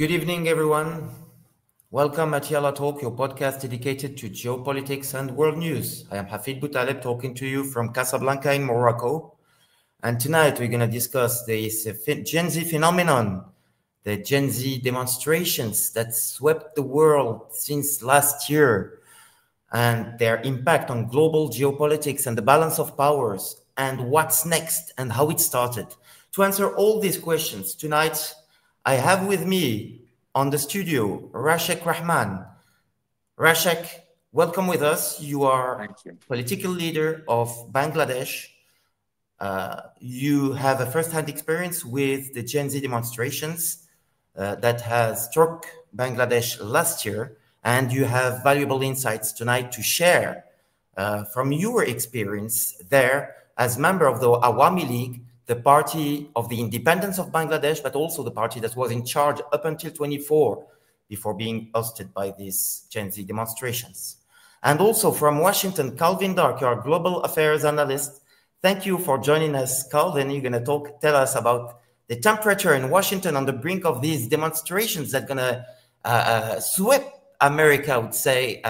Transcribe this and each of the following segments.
Good evening, everyone. Welcome at Yallah Talk, your podcast dedicated to geopolitics and world news. I am Hafid Boutaleb talking to you from Casablanca in Morocco. And tonight we're going to discuss this Gen Z phenomenon, the Gen Z demonstrations that swept the world since last year, and their impact on global geopolitics and the balance of powers, and what's next and how it started. To answer all these questions tonight, I have with me on the studio Rasheq Rahman. Rasheq, welcome with us. You are Thank you. political leader of Bangladesh. You have a first-hand experience with the Gen Z demonstrations that has struck Bangladesh last year, and you have valuable insights tonight to share from your experience there as member of the Awami League, the party of the independence of Bangladesh, but also the party that was in charge up until 24 before being ousted by these Gen Z demonstrations. And also from Washington, Calvin Dark, your global affairs analyst. Thank you for joining us, Calvin. You're going to tell us about the temperature in Washington on the brink of these demonstrations that are going to sweep America, I would say,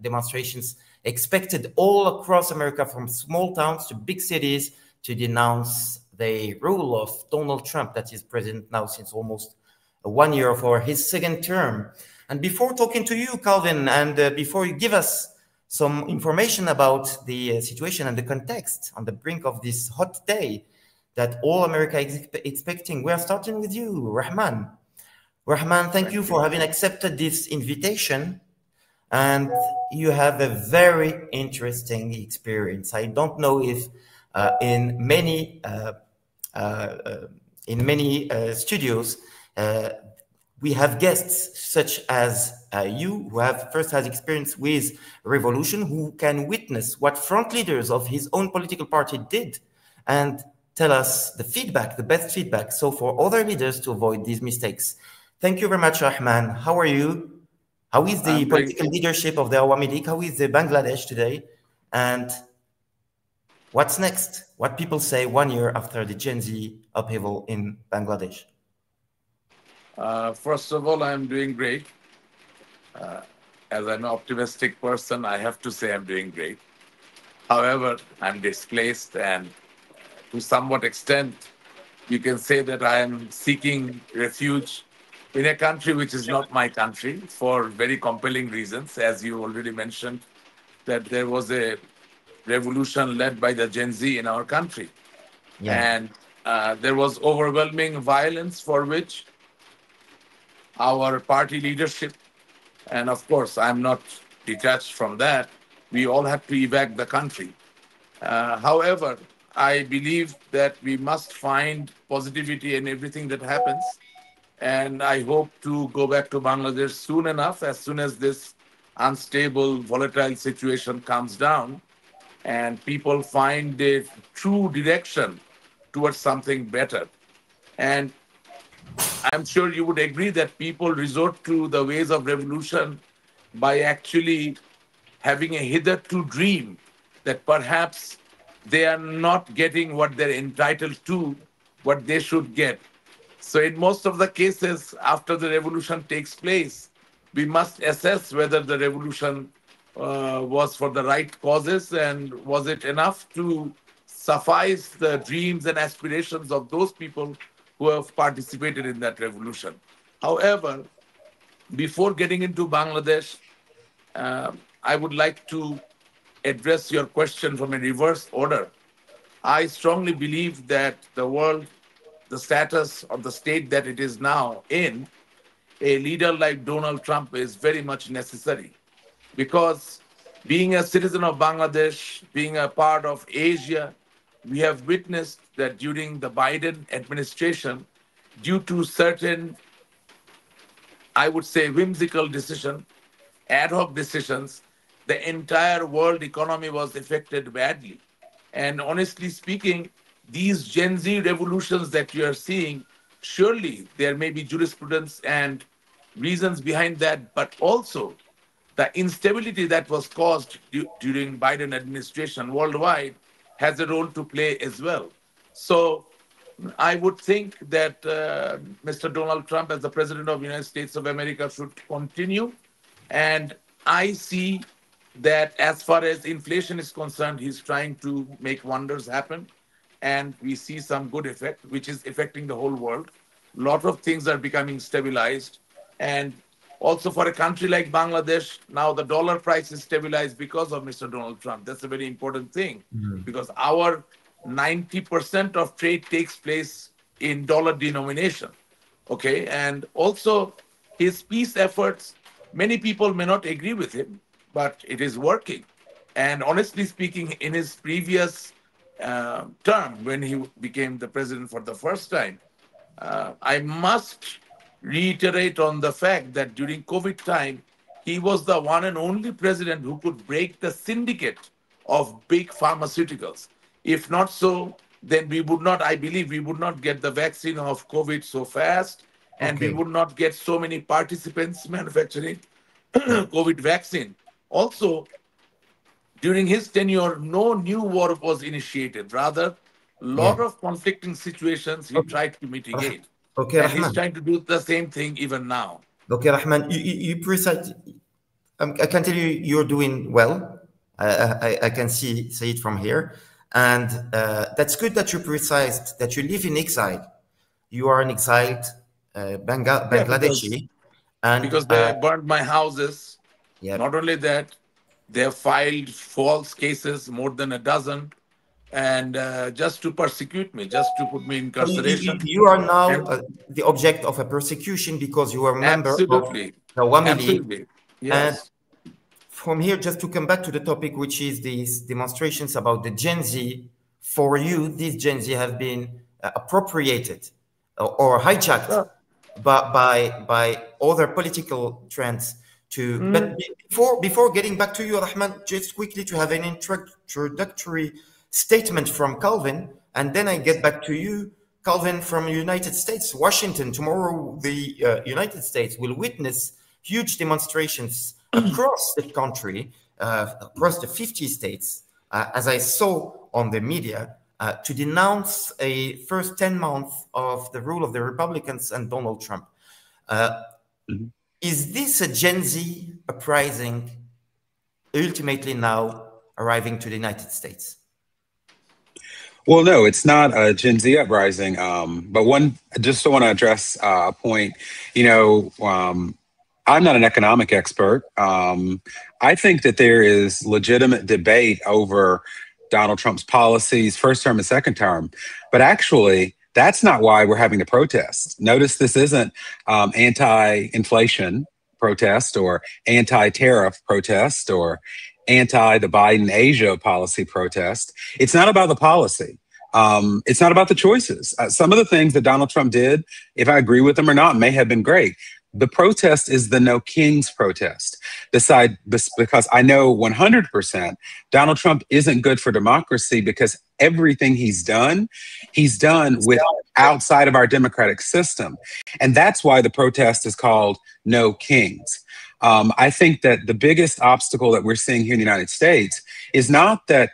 demonstrations expected all across America from small towns to big cities to denounce the rule of Donald Trump that is president now since almost 1 year for his second term. And before talking to you, Calvin, and before you give us some information about the situation and the context on the brink of this hot day that all America is expecting, we are starting with you, Rahman. Rahman, thank you for having accepted this invitation. And you have a very interesting experience. I don't know if in many studios we have guests such as you, who have first-hand experience with revolution, who can witness what front leaders of his own political party did and tell us the feedback, the best feedback, so for other leaders to avoid these mistakes. Thank you very much, Rahman. How are you? How is the political leadership of the Awami League? How is the Bangladesh today? And what's next? What people say 1 year after the Gen Z upheaval in Bangladesh? First of all, I'm doing great. As an optimistic person, I have to say I'm doing great. However, I'm displaced, and to somewhat extent, you can say that I am seeking refuge in a country which is not my country for very compelling reasons. As you already mentioned, that there was a revolution led by the Gen Z in our country. Yeah. And there was overwhelming violence for which our party leadership, and of course, I'm not detached from that, we all have to evac the country. However, I believe that we must find positivity in everything that happens. And I hope to go back to Bangladesh soon enough, as soon as this unstable, volatile situation comes down and people find a true direction towards something better. And I'm sure you would agree that people resort to the ways of revolution by actually having a hitherto dream that perhaps they are not getting what they're entitled to, what they should get. So in most of the cases, after the revolution takes place, we must assess whether the revolution was for the right causes and was it enough to suffice the dreams and aspirations of those people who have participated in that revolution. However, before getting into Bangladesh, I would like to address your question from a reverse order. I strongly believe that the world, the status of the state that it is now in, a leader like Donald Trump is very much necessary. Because being a citizen of Bangladesh, being a part of Asia, we have witnessed that during the Biden administration, due to certain, I would say, whimsical decisions, ad hoc decisions, the entire world economy was affected badly. And honestly speaking, these Gen Z revolutions that you are seeing, surely there may be jurisprudence and reasons behind that, but also the instability that was caused during Biden administration worldwide has a role to play as well. So I would think that Mr. Donald Trump, as the President of the United States of America, should continue. And I see that as far as inflation is concerned, he's trying to make wonders happen. And we see some good effect, which is affecting the whole world. A lot of things are becoming stabilized. And also for a country like Bangladesh, now the dollar price is stabilized because of Mr. Donald Trump. That's a very important thing because our 90% of trade takes place in dollar denomination. Okay. And also his peace efforts, many people may not agree with him, but it is working. And honestly speaking, in his previous term, when he became the president for the first time, I must reiterate on the fact that during COVID time, he was the one and only president who could break the syndicate of big pharmaceuticals. If not so, then we would not, I believe, we would not get the vaccine of COVID so fast, and we Okay. would not get so many participants manufacturing Yeah. COVID vaccine. Also, during his tenure, no new war was initiated. Rather, a Yeah. lot of conflicting situations he Okay. tried to mitigate. Okay, And he's Rahman. trying to do the same thing even now. Okay, Rahman. You precise. I can tell you you're doing well. I can see it from here, and that's good that you precised that you live in exile. You are an exiled Yeah, because Bangladeshi, and because they burned my houses. yeah. Not only that, they have filed false cases, more than a dozen, and just to persecute me, just to put me in So incarceration. you are now And the object of a persecution because you are a member of absolutely, the Wamili. absolutely, And yes. from here, just to come back to the topic, which is these demonstrations about the Gen Z, for you, these Gen Z have been appropriated or hijacked Sure. by other political trends. But before getting back to you, Rahman, just quickly to have an introductory statement from Calvin, and then I get back to you, Calvin, from United States, Washington. Tomorrow, the United States will witness huge demonstrations across the country, across the 50 states, as I saw on the media, to denounce a first 10 months of the rule of the Republicans and Donald Trump. Is this a Gen Z uprising ultimately now arriving to the United States? Well, no, it's not a Gen Z uprising. But one, just want to address a point. I'm not an economic expert. I think that there is legitimate debate over Donald Trump's policies, first term and second term. But actually, that's not why we're having the protest. Notice this isn't anti-inflation protest or anti-tariff protest or anti the Biden Asia policy protest. It's not about the policy. It's not about the choices. Some of the things that Donald Trump did, if I agree with them or not, may have been great. The protest is the no kings protest. Because I know 100% Donald Trump isn't good for democracy because everything he's done with outside of our democratic system. And that's why the protest is called No Kings. I think that the biggest obstacle that we're seeing here in the United States is not that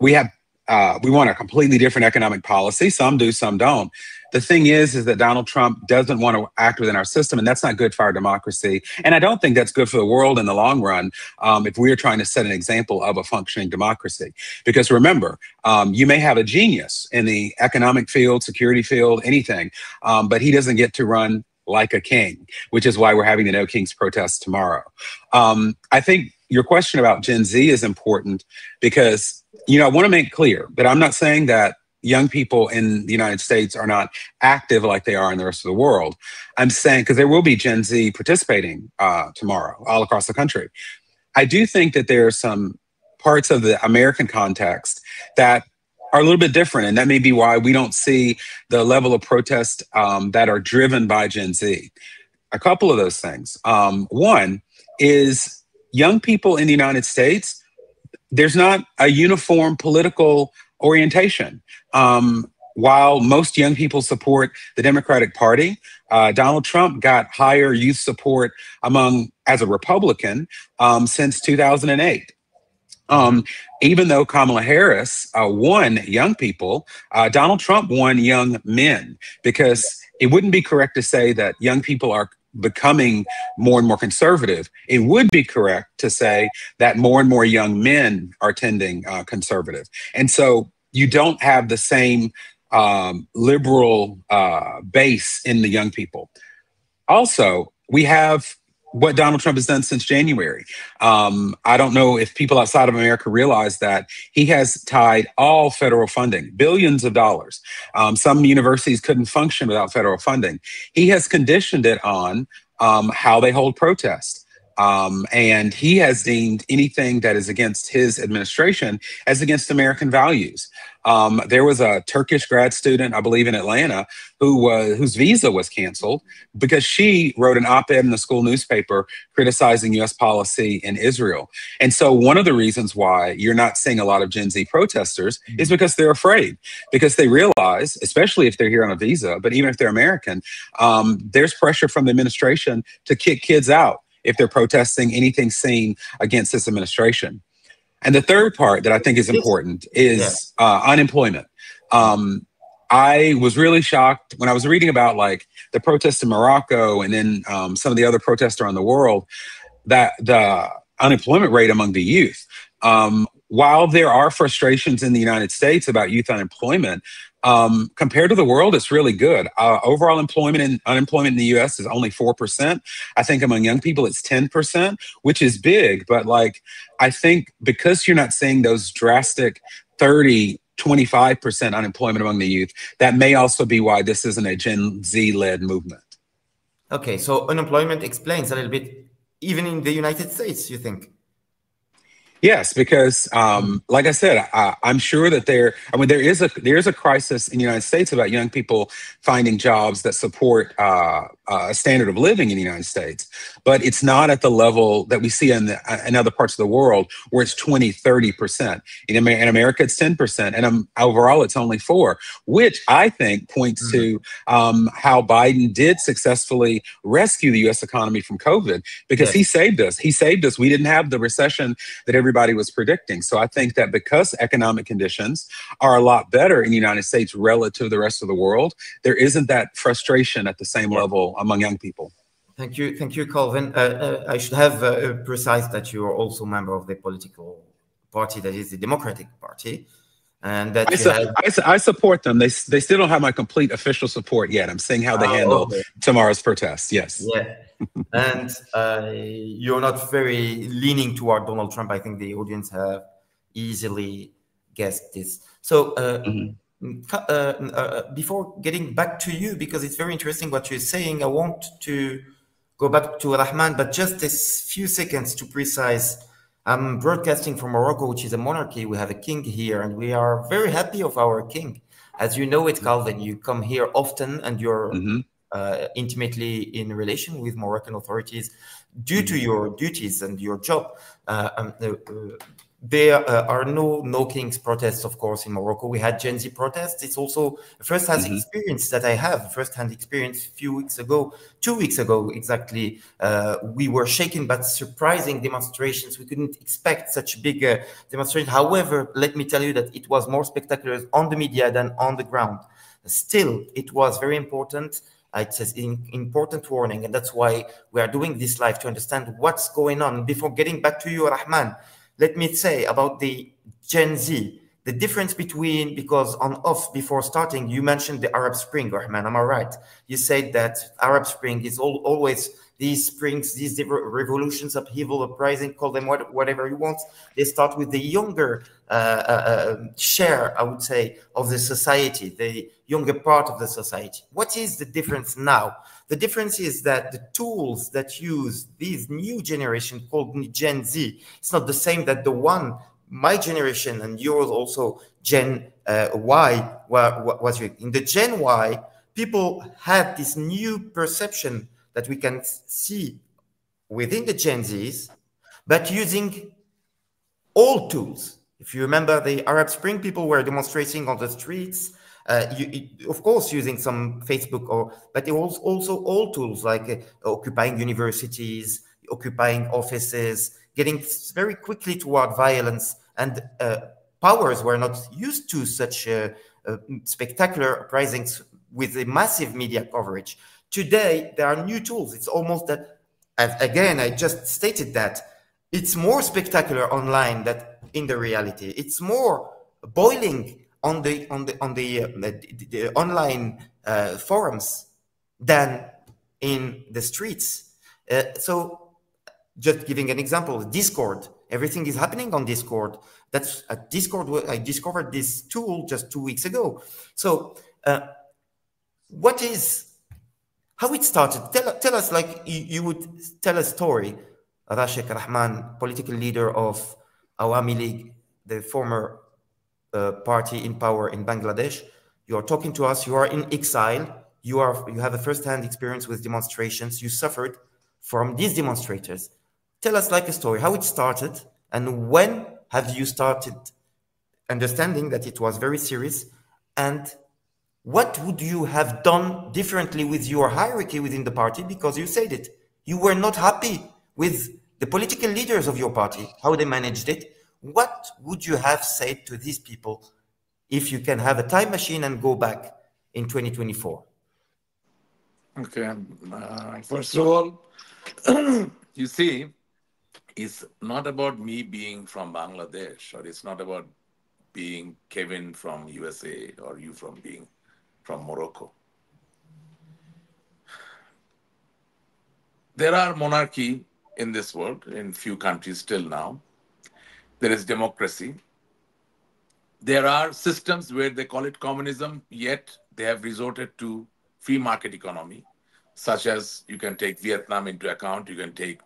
we want a completely different economic policy. Some do, some don't. The thing is that Donald Trump doesn't want to act within our system, and that's not good for our democracy. And I don't think that's good for the world in the long run if we're trying to set an example of a functioning democracy. Because remember, you may have a genius in the economic field, security field, anything, but he doesn't get to run like a king, which is why we're having the No Kings protest tomorrow. I think your question about Gen Z is important because, I want to make clear that I'm not saying that young people in the United States are not active like they are in the rest of the world. I'm saying, because there will be Gen Z participating tomorrow all across the country. I do think that there are some parts of the American context that are a little bit different. And that may be why we don't see the level of protest that are driven by Gen Z. A couple of those things. One is young people in the United States, there's not a uniform political orientation. While most young people support the Democratic Party, Donald Trump got higher youth support as a Republican since 2008. Um, Even though Kamala Harris won young people, Donald Trump won young men, because it wouldn't be correct to say that young people are becoming more and more conservative. It would be correct to say that more and more young men are tending conservative. And so you don't have the same liberal base in the young people. Also, we have what Donald Trump has done since January. I don't know if people outside of America realize that he has tied all federal funding, billions of dollars. Some universities couldn't function without federal funding. He has conditioned it on how they hold protests. And he has deemed anything that is against his administration as against American values. There was a Turkish grad student, I believe, in Atlanta, whose visa was canceled because she wrote an op-ed in the school newspaper criticizing U.S. policy in Israel. And so one of the reasons why you're not seeing a lot of Gen Z protesters is because they're afraid, because they realize, especially if they're here on a visa, but even if they're American, there's pressure from the administration to kick kids out if they're protesting anything seen against this administration. And the third part that I think is important is unemployment. I was really shocked when I was reading about like the protests in Morocco and then some of the other protests around the world, that the unemployment rate among the youth, while there are frustrations in the United States about youth unemployment, compared to the world, it's really good. Overall employment and unemployment in the U.S. is only 4%. I think among young people, it's 10%, which is big. But like, I think because you're not seeing those drastic 30, 25% unemployment among the youth, that may also be why this isn't a Gen Z-led movement. Okay, so unemployment explains a little bit, even in the United States, you think? Yes, because like I said, I'm sure that there is a crisis in the United States about young people finding jobs that support a standard of living in the United States, but it's not at the level that we see in other parts of the world where it's 20, 30%. In America, it's 10%, and overall, it's only 4%, which I think points to how Biden did successfully rescue the U.S. economy from COVID, because he saved us. He saved us. We didn't have the recession that everybody was predicting. So I think that because economic conditions are a lot better in the United States relative to the rest of the world, there isn't that frustration at the same level among young people. Thank you, Calvin. I should have precise that you are also a member of the political party that is the Democratic Party, and that I support them. They still don't have my complete official support yet. I'm seeing how they handle tomorrow's protest. Yes. Yeah. And you're not very leaning toward Donald Trump. I think the audience have easily guessed this. So before getting back to you, because it's very interesting what you're saying, I want to go back to Rahman, but just a few seconds to precise. I'm broadcasting from Morocco, which is a monarchy. We have a king here, and we are very happy of our king. As you know it, Calvin, you come here often, and you're intimately in relation with Moroccan authorities due to your duties and your job. There are no king's protests, of course, in Morocco. We had Gen Z protests. It's also a first-hand experience that I have, first-hand experience a few weeks ago, 2 weeks ago exactly. We were shaken by surprising demonstrations. We couldn't expect such big demonstration. However, let me tell you that it was more spectacular on the media than on the ground. Still, it was very important. It's an important warning, and that's why we are doing this live, to understand what's going on. Before getting back to you, Rahman, let me say about the Gen Z, the difference between, because on off before starting, you mentioned the Arab Spring, Rahman, am I right? You said that Arab Spring is always these springs, these revolutions, upheaval, uprising, call them whatever you want. They start with the younger share, I would say, of the society, the younger part of the society. What is the difference now? The difference is that the tools that use these new generation called Gen Z, it's not the same that the one, my generation and yours also, Gen Y, was in the Gen Y, people had this new perception that we can see within the Gen Zs, but using all tools. If you remember the Arab Spring, people were demonstrating on the streets, of course, using some Facebook, but it was also all tools like occupying universities, occupying offices, getting very quickly toward violence, and powers were not used to such spectacular uprisings with a massive media coverage. Today, there are new tools. It's almost that, again, I just stated that it's more spectacular online than in the reality. It's more boiling on the online forums than in the streets. So just giving an example, Discord, everything is happening on Discord. That's at Discord. I discovered this tool just 2 weeks ago. So what is, how it started? Tell us, like you would tell a story. Rasheq Rahman, political leader of Awami League, the former party in power in Bangladesh. You are talking to us. You are in exile. You have a first-hand experience with demonstrations. You suffered from these demonstrators. Tell us like a story, how it started, and when have you started understanding that it was very serious, and what would you have done differently with your hierarchy within the party? Because you said it, you were not happy with the political leaders of your party, how they managed it. What would you have said to these people if you can have a time machine and go back in 2024? Okay. First of all, you see, it's not about me being from Bangladesh, or it's not about being Kevin from USA, or you from being from Morocco. There are monarchy in this world, in few countries still now. There is democracy. There are systems where they call it communism, yet they have resorted to free market economy, such as you can take Vietnam into account, you can take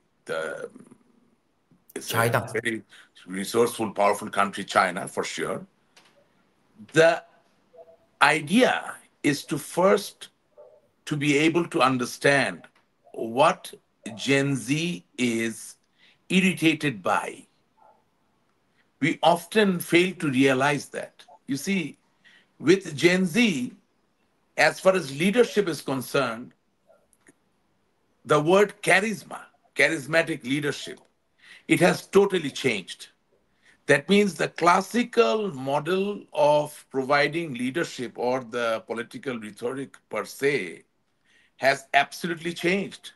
it's a China. very resourceful, powerful country, China, for sure. The idea is to first to be able to understand what Gen Z is irritated by. We often fail to realize that. You see, with Gen Z, as far as leadership is concerned, the word charisma, charismatic leadership, it has totally changed. That means the classical model of providing leadership or the political rhetoric per se has absolutely changed.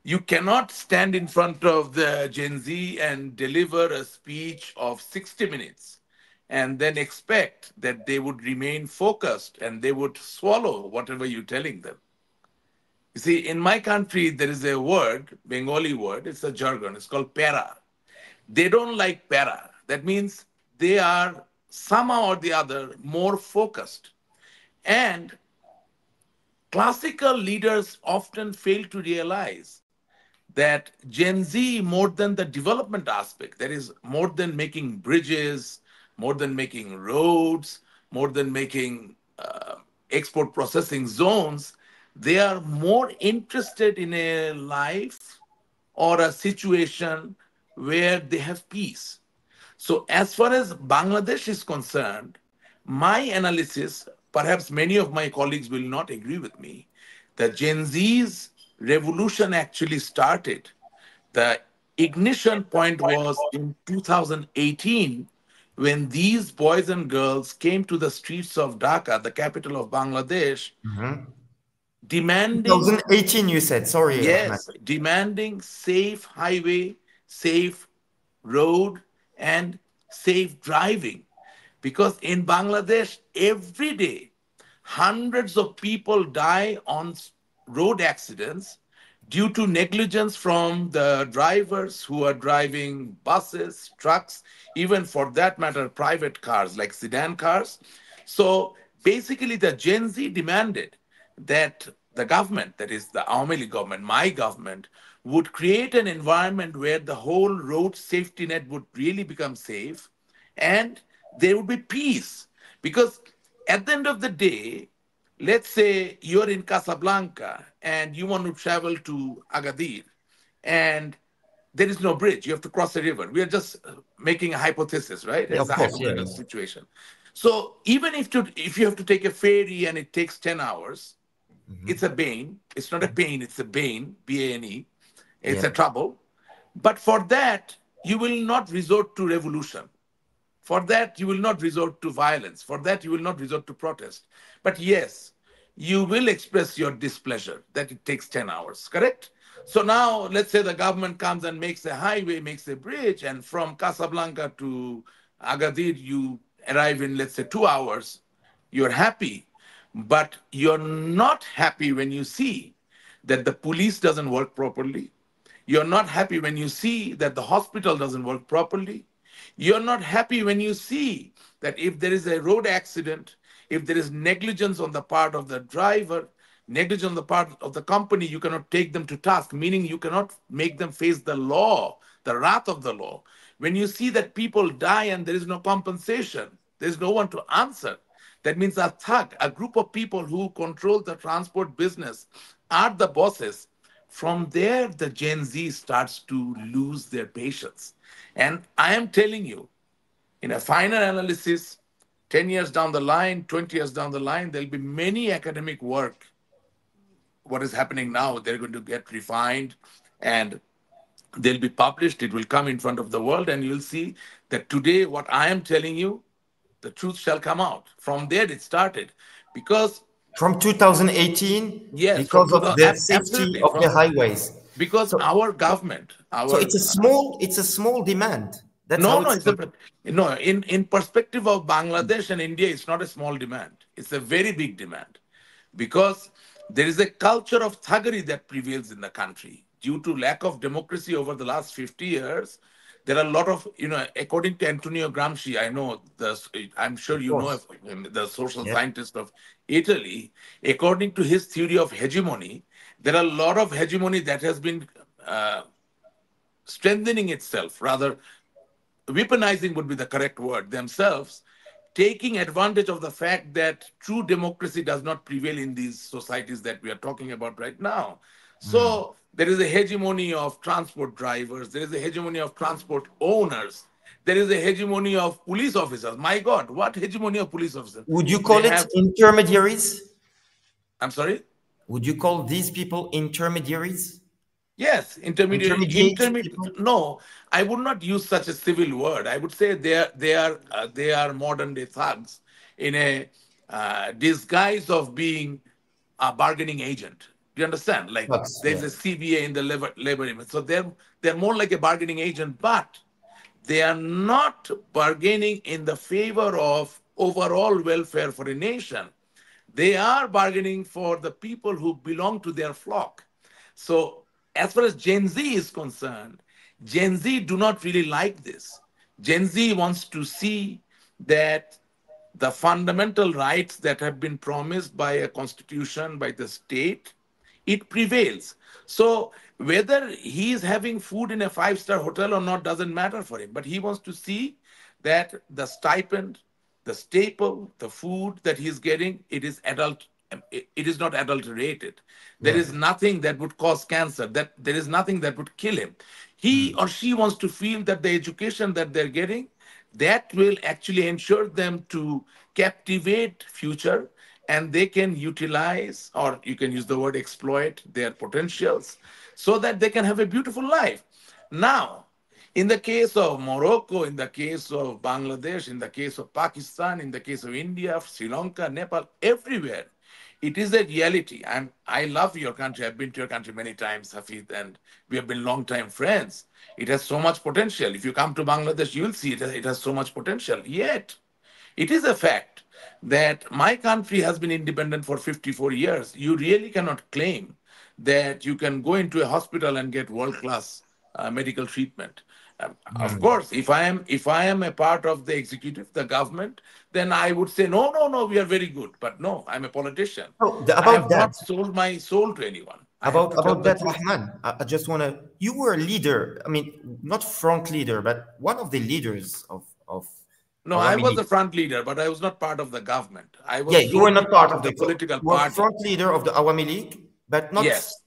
You cannot stand in front of the Gen Z and deliver a speech of 60 minutes and then expect that they would remain focused and they would swallow whatever you're telling them. You see, in my country, there is a word, Bengali word, it's a jargon, it's called para. They don't like para. That means they are somehow or the other more focused. And classical leaders often fail to realize that Gen Z, more than the development aspect, that is, more than making bridges, more than making roads, more than making export processing zones, they are more interested in a life or a situation where they have peace. So, as far as Bangladesh is concerned, my analysis, perhaps many of my colleagues will not agree with me, the Gen Z's revolution actually started. The ignition point was in 2018 when these boys and girls came to the streets of Dhaka, the capital of Bangladesh, demanding, 2018, you said. Sorry, Rahman. yes, demanding safe highway, safe road, and safe driving. Because in Bangladesh, every day, hundreds of people die on road accidents due to negligence from the drivers who are driving buses, trucks, even for that matter, private cars like sedan cars. So basically, the Gen Z demanded that the government, that is the Awami League government, my government, would create an environment where the whole road safety net would really become safe and there would be peace. Because at the end of the day, let's say you're in Casablanca and you want to travel to Agadir and there is no bridge. You have to cross a river. We are just making a hypothesis, right? Yeah, It's of a course, yeah, hypothetical yeah. situation. So even if you have to take a ferry and it takes 10 hours, it's a bane. It's not a pain, it's a bane, B-A-N-E. It's Yeah. a trouble. But for that, you will not resort to revolution. For that, you will not resort to violence. For that, you will not resort to protest. But yes, you will express your displeasure that it takes 10 hours, correct? So now, let's say the government comes and makes a highway, makes a bridge, and from Casablanca to Agadir, you arrive in, let's say, 2 hours. You're happy, but you're not happy when you see that the police doesn't work properly. You're not happy when you see that the hospital doesn't work properly. You're not happy when you see that if there is a road accident, if there is negligence on the part of the driver, negligence on the part of the company, you cannot take them to task, meaning you cannot make them face the law, the wrath of the law. When you see that people die and there is no compensation, there is no one to answer. That means a thug, a group of people who control the transport business, are the bosses. From there, the Gen Z starts to lose their patience. And I am telling you, in a final analysis, 10 years down the line, 20 years down the line, there'll be many academic work. What is happening now, they're going to get refined and they'll be published. It will come in front of the world, and you'll see that today, what I am telling you, the truth shall come out. From there, it started. Because, From 2018, yes, from because of 2000, the safety absolutely, of the from highways. because So, our government, so our it's a small demand. That's no, how no, it's. it's a no. In perspective of Bangladesh and India, it's not a small demand. It's a very big demand, because there is a culture of thuggery that prevails in the country due to lack of democracy over the last 50 years. There are a lot of, according to Antonio Gramsci, I know the, I'm sure Of you know course. of him, the social Yeah. scientist of Italy. According to his theory of hegemony, there are a lot of hegemony that has been uh, strengthening itself, rather weaponizing would be the correct word, themselves, taking advantage of the fact that true democracy does not prevail in these societies that we are talking about right now. Mm. So there is a hegemony of transport drivers, there is a hegemony of transport owners, there is a hegemony of police officers. My God, what hegemony of police officers? Would you They call it have, intermediaries? I'm sorry? Would you call these people intermediaries? Yes, Intermediate people? No, I would not use such a civil word. I would say they are modern day thugs in a disguise of being a bargaining agent. Do you understand? Like Bugs, there's yeah. a CBA in the labor movement, so they're more like a bargaining agent, but they are not bargaining in the favor of overall welfare for a nation. They are bargaining for the people who belong to their flock. So, as far as Gen Z is concerned, Gen Z do not really like this. Gen Z wants to see that the fundamental rights that have been promised by a constitution, by the state, it prevails. So whether he is having food in a five-star hotel or not doesn't matter for him. But he wants to see that the stipend, the staple, the food that he's getting, it is not adulterated. There Yeah. is nothing that would cause cancer, that there is nothing that would kill him. He Mm. or she wants to feel that the education that they're getting, that will actually ensure them to captivate future, and they can utilize, or you can use the word exploit, their potentials so that they can have a beautiful life. Now, in the case of Morocco, in the case of Bangladesh, in the case of Pakistan, in the case of India, Sri Lanka, Nepal, everywhere, it is a reality. I love your country. I've been to your country many times, Hafid, and we have been long time friends. It has so much potential. If you come to Bangladesh, you'll see it has so much potential. Yet, it is a fact that my country has been independent for 54 years. You really cannot claim that you can go into a hospital and get world class medical treatment. Of Mm. course, if I am a part of the executive, the government, then I would say no, no, no, we are very good. But no, I'm a politician. Oh, I about have that, not sold my soul to anyone. I have to tell about the that, truth. Rahman, I just want to. You were a leader. I mean, not front leader, but one of the leaders of No, I Awami was a League. front leader, but I was not part of the government. I Yeah, was you were solely not part part of of the the. political You were party. front leader of the Awami League, but not Yes.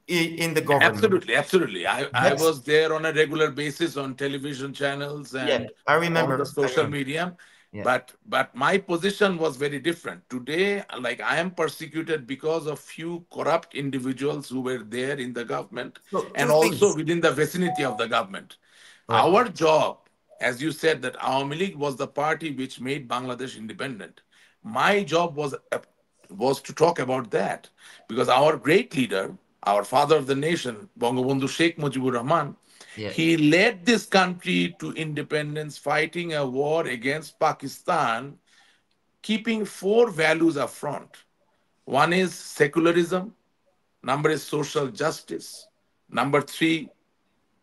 in the government. Absolutely, absolutely. I But was there on a regular basis on television channels yeah, and I on the remember. I social remember. media, Yeah. but my position was very different. Today, like I am persecuted because of few corrupt individuals who were there in the government So two and also things. within the vicinity of the government. Right. Our job, as you said, that Awami League was the party which made Bangladesh independent. My job was to talk about that because our great leader, our father of the nation, Bangabandhu Sheikh Mujibur Rahman, Yeah. he led this country to independence, fighting a war against Pakistan, keeping four values up front. One is secularism, number is social justice, number three,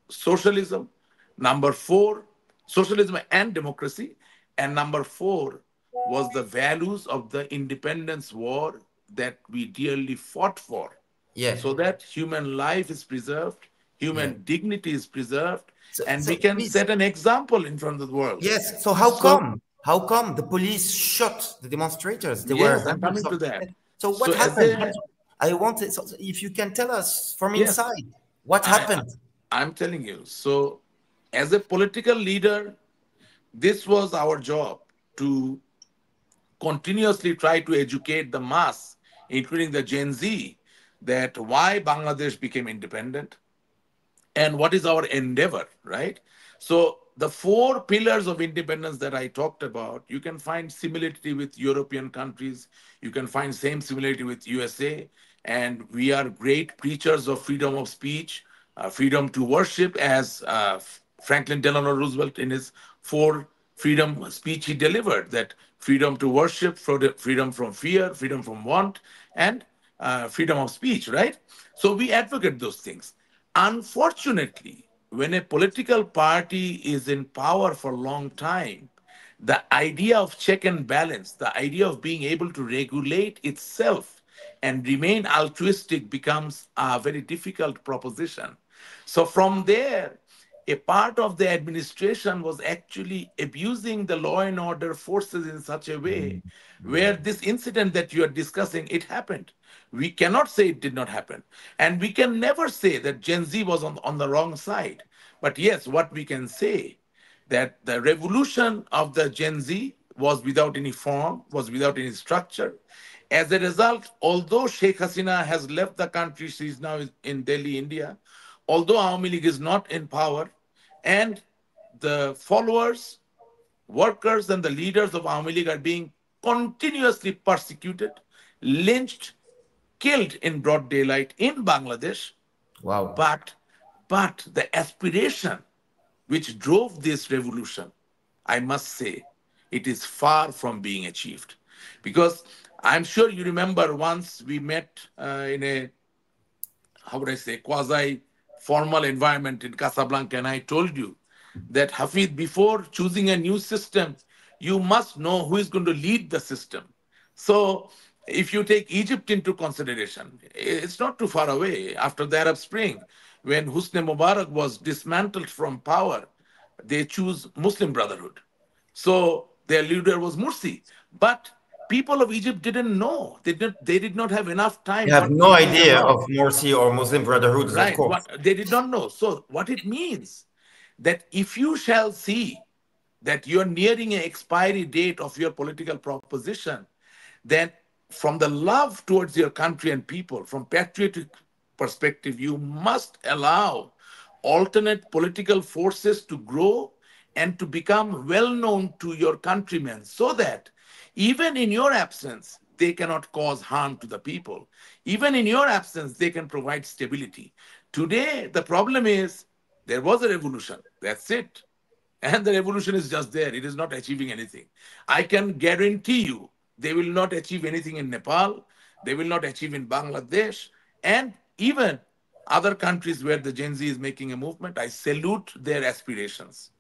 socialism, number four, socialism and democracy, and number four was the values of the independence war that we dearly fought for, Yeah. so that human life is preserved, Yeah. human dignity is preserved, So, and so we can please. set an example in front of the world. Yes. So how So, come? How come the police shot the demonstrators? There were yes, I'm hundreds coming of. to that. So So, what as happened? a, I want it. So if you can tell us from yes, inside, what I, happened? I'm telling you. So, as a political leader, this was our job to continuously try to educate the mass, including the Gen Z, that why Bangladesh became independent and what is our endeavor, right? So the four pillars of independence that I talked about, you can find similarity with European countries, you can find same similarity with USA, and we are great preachers of freedom of speech, freedom to worship, as Franklin Delano Roosevelt in his four freedom speech he delivered, that freedom to worship, freedom from fear, freedom from want, and freedom of speech, right? So we advocate those things. Unfortunately, when a political party is in power for a long time, the idea of check and balance, the idea of being able to regulate itself and remain altruistic becomes a very difficult proposition. So, from there, a part of the administration was actually abusing the law and order forces in such a way where this incident that you are discussing, it happened. We cannot say it did not happen, and we can never say that Gen Z was on the wrong side. But yes, what we can say, that the revolution of the Gen Z was without any form, was without any structure. As a result, although Sheikh Hasina has left the country, she is now in Delhi, India, although Awami League is not in power, and the followers, workers, and the leaders of Awami League are being continuously persecuted, lynched, killed in broad daylight in Bangladesh, Wow. but the aspiration which drove this revolution, I must say, it is far from being achieved. Because I'm sure you remember once we met in a, how would I say, quasi formal environment in Casablanca, and I told you that Hafid, before choosing a new system, you must know who is going to lead the system. So, if you take Egypt into consideration, it's not too far away. After the Arab Spring, when Hosni Mubarak was dismantled from power, they choose Muslim Brotherhood. So their leader was Mursi. But people of Egypt didn't know. They did not have enough You time have what no it is idea about. of Morsi or Muslim Brotherhoods, of Right. course. What they did not know. So what it means, that if you shall see that you're nearing an expiry date of your political proposition, then from the love towards your country and people, from patriotic perspective, you must allow alternate political forces to grow and to become well known to your countrymen, so that even in your absence, they cannot cause harm to the people. Even in your absence, they can provide stability. Today, the problem is there was a revolution. That's it. And the revolution is just there. It is not achieving anything. I can guarantee you they will not achieve anything in Nepal. They will not achieve in Bangladesh. And even other countries where the Gen Z is making a movement, I salute their aspirations.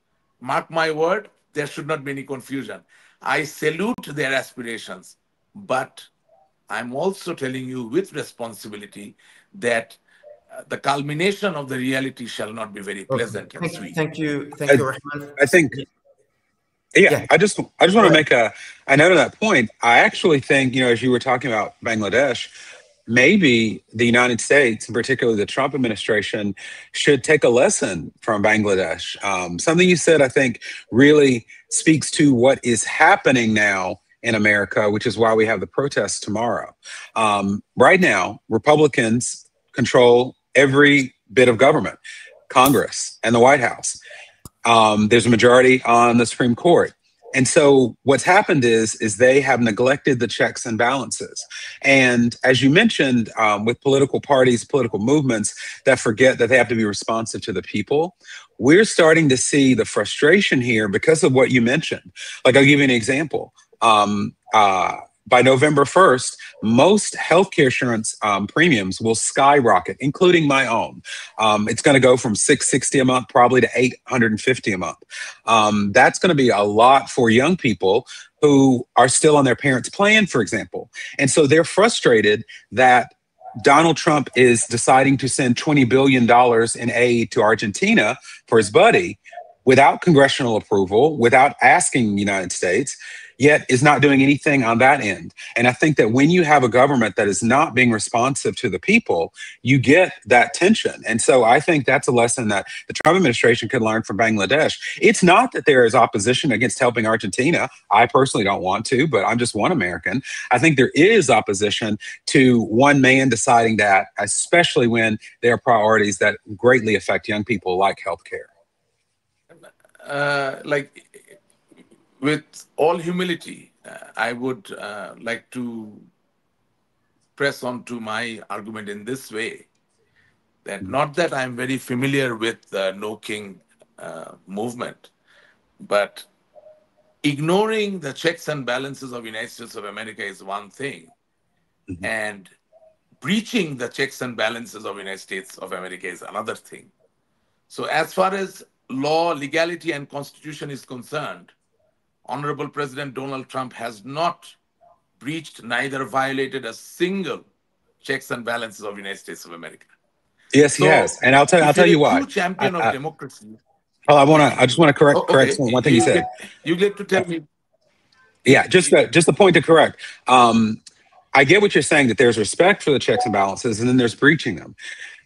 Mark my word, there should not be any confusion. I salute their aspirations. But I'm also telling you with responsibility that the culmination of the reality shall not be very Okay. pleasant and sweet. Thank I, you, Rahman. I think, yeah, Yeah, I just want go to ahead. make a note of that point. I actually think, as you were talking about Bangladesh, maybe the United States, and particularly the Trump administration, should take a lesson from Bangladesh. Something you said, I think, really speaks to what is happening now in America, which is why we have the protests tomorrow. Right now, Republicans control every bit of government, Congress and the White House. There's a majority on the Supreme Court. And so what's happened is they have neglected the checks and balances. And as you mentioned, with political parties, political movements that forget that they have to be responsive to the people, we're starting to see the frustration here because of what you mentioned. Like, I'll give you an example. By November 1st, most healthcare insurance premiums will skyrocket, including my own. It's going to go from $660 a month probably to $850 a month. That's going to be a lot for young people who are still on their parents' plan, for example. And so they're frustrated that Donald Trump is deciding to send $20 billion in aid to Argentina for his buddy without congressional approval, without asking the United States, yet is not doing anything on that end. And I think that when you have a government that is not being responsive to the people, you get that tension. And so I think that's a lesson that the Trump administration could learn from Bangladesh. It's not that there is opposition against helping Argentina. I personally don't want to, but I'm just one American. I think there is opposition to one man deciding that, especially when there are priorities that greatly affect young people like healthcare. Like, with all humility, I would like to press on to my argument in this way, that not that I'm very familiar with the No King movement, but ignoring the checks and balances of United States of America is one thing, and breaching the checks and balances of United States of America is another thing. So as far as law, legality, and constitution is concerned, Honorable President Donald Trump has not breached, neither violated a single checks and balances of the United States of America. Yes, he has, and I'll tell you why. True champion of democracy. I just want to correct Okay. one thing you said. You get to tell me. Yeah, just a point to correct. I get what you're saying, that there's respect for the checks and balances, and then there's breaching them.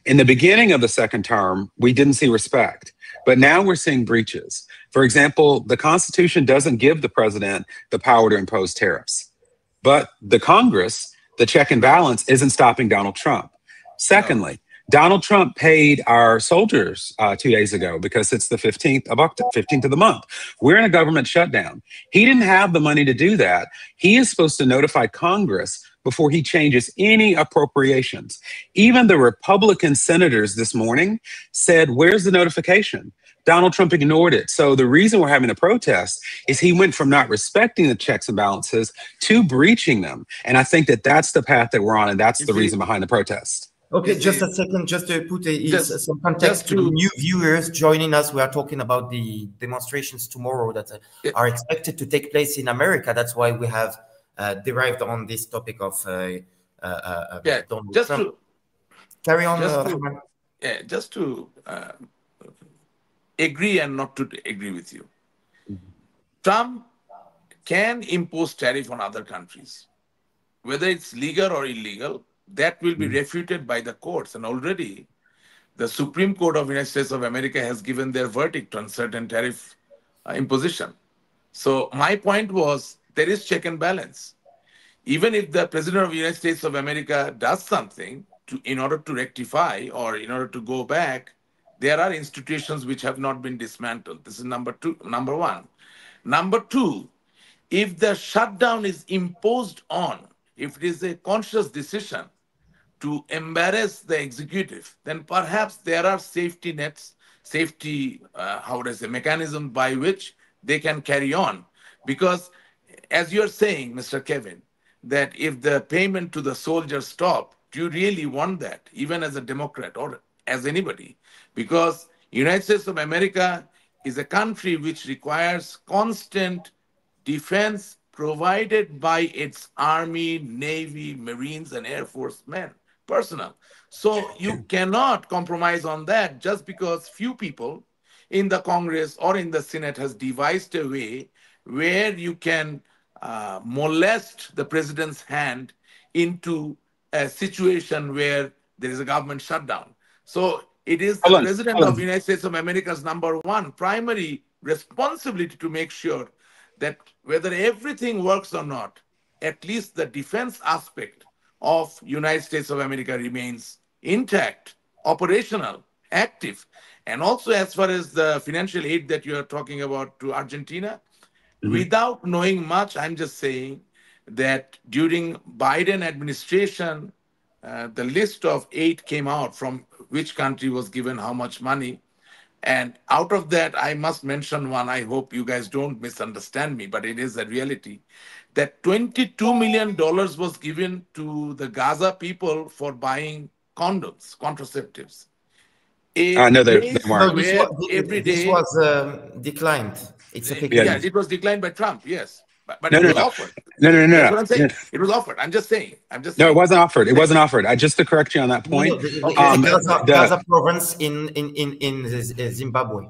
In the beginning of the second term, we didn't see respect, but now we're seeing breaches. For example, the Constitution doesn't give the president the power to impose tariffs, but the Congress, the check and balance, isn't stopping Donald Trump. Secondly, Donald Trump paid our soldiers 2 days ago because it's the 15th of the month. We're in a government shutdown. He didn't have the money to do that. He is supposed to notify Congress before he changes any appropriations. Even the Republican senators this morning said, where's the notification? Donald Trump ignored it. So the reason we're having a protest is he went from not respecting the checks and balances to breaching them. And I think that that's the path that we're on, and that's the reason behind the protest. Okay, just a second, just to put some context to new viewers joining us. We are talking about the demonstrations tomorrow that are expected to take place in America. That's why we have derived on this topic of Donald Trump. Carry on. Just to agree and not to agree with you. Trump can impose tariff on other countries, whether it's legal or illegal. That will be refuted by the courts. And already the Supreme Court of the United States of America has given their verdict on certain tariff imposition. So my point was, there is check and balance. Even if the President of the United States of America does something in order to rectify or in order to go back, there are institutions which have not been dismantled. This is number one. Number two, if the shutdown is imposed on, if it is a conscious decision to embarrass the executive, then perhaps there are safety nets, mechanism by which they can carry on. Because as you're saying, Mr. Kevin, that if the payment to the soldiers stop, do you really want that, even as a Democrat or as anybody? Because United States of America is a country which requires constant defense provided by its Army, Navy, Marines, and Air Force men, personnel. So you cannot compromise on that just because few people in the Congress or in the Senate has devised a way where you can molest the president's hand into a situation where there is a government shutdown. So it is the President of the United States of America's number one primary responsibility to make sure that whether everything works or not, at least the defense aspect of United States of America remains intact, operational, active. And also, as far as the financial aid that you are talking about to Argentina, without knowing much, I'm just saying that during Biden administration, the list of aid came out from which country was given how much money. And out of that, I must mention one. I hope you guys don't misunderstand me, but it is a reality that $22 million was given to the Gaza people for buying condoms, contraceptives. A I know they place weren't. No, where every this day, was declined. It's a fake Yeah. yeah, news. it was declined by Trump, yes, but No, it no, was no, offered. no, no, no, That's no, what I'm no. saying. It was offered. I'm just saying. I'm just No, it saying. wasn't offered. It wasn't offered. Just to correct you on that No, point. it's Okay, that's Gaza, fine. Gaza province in Zimbabwe,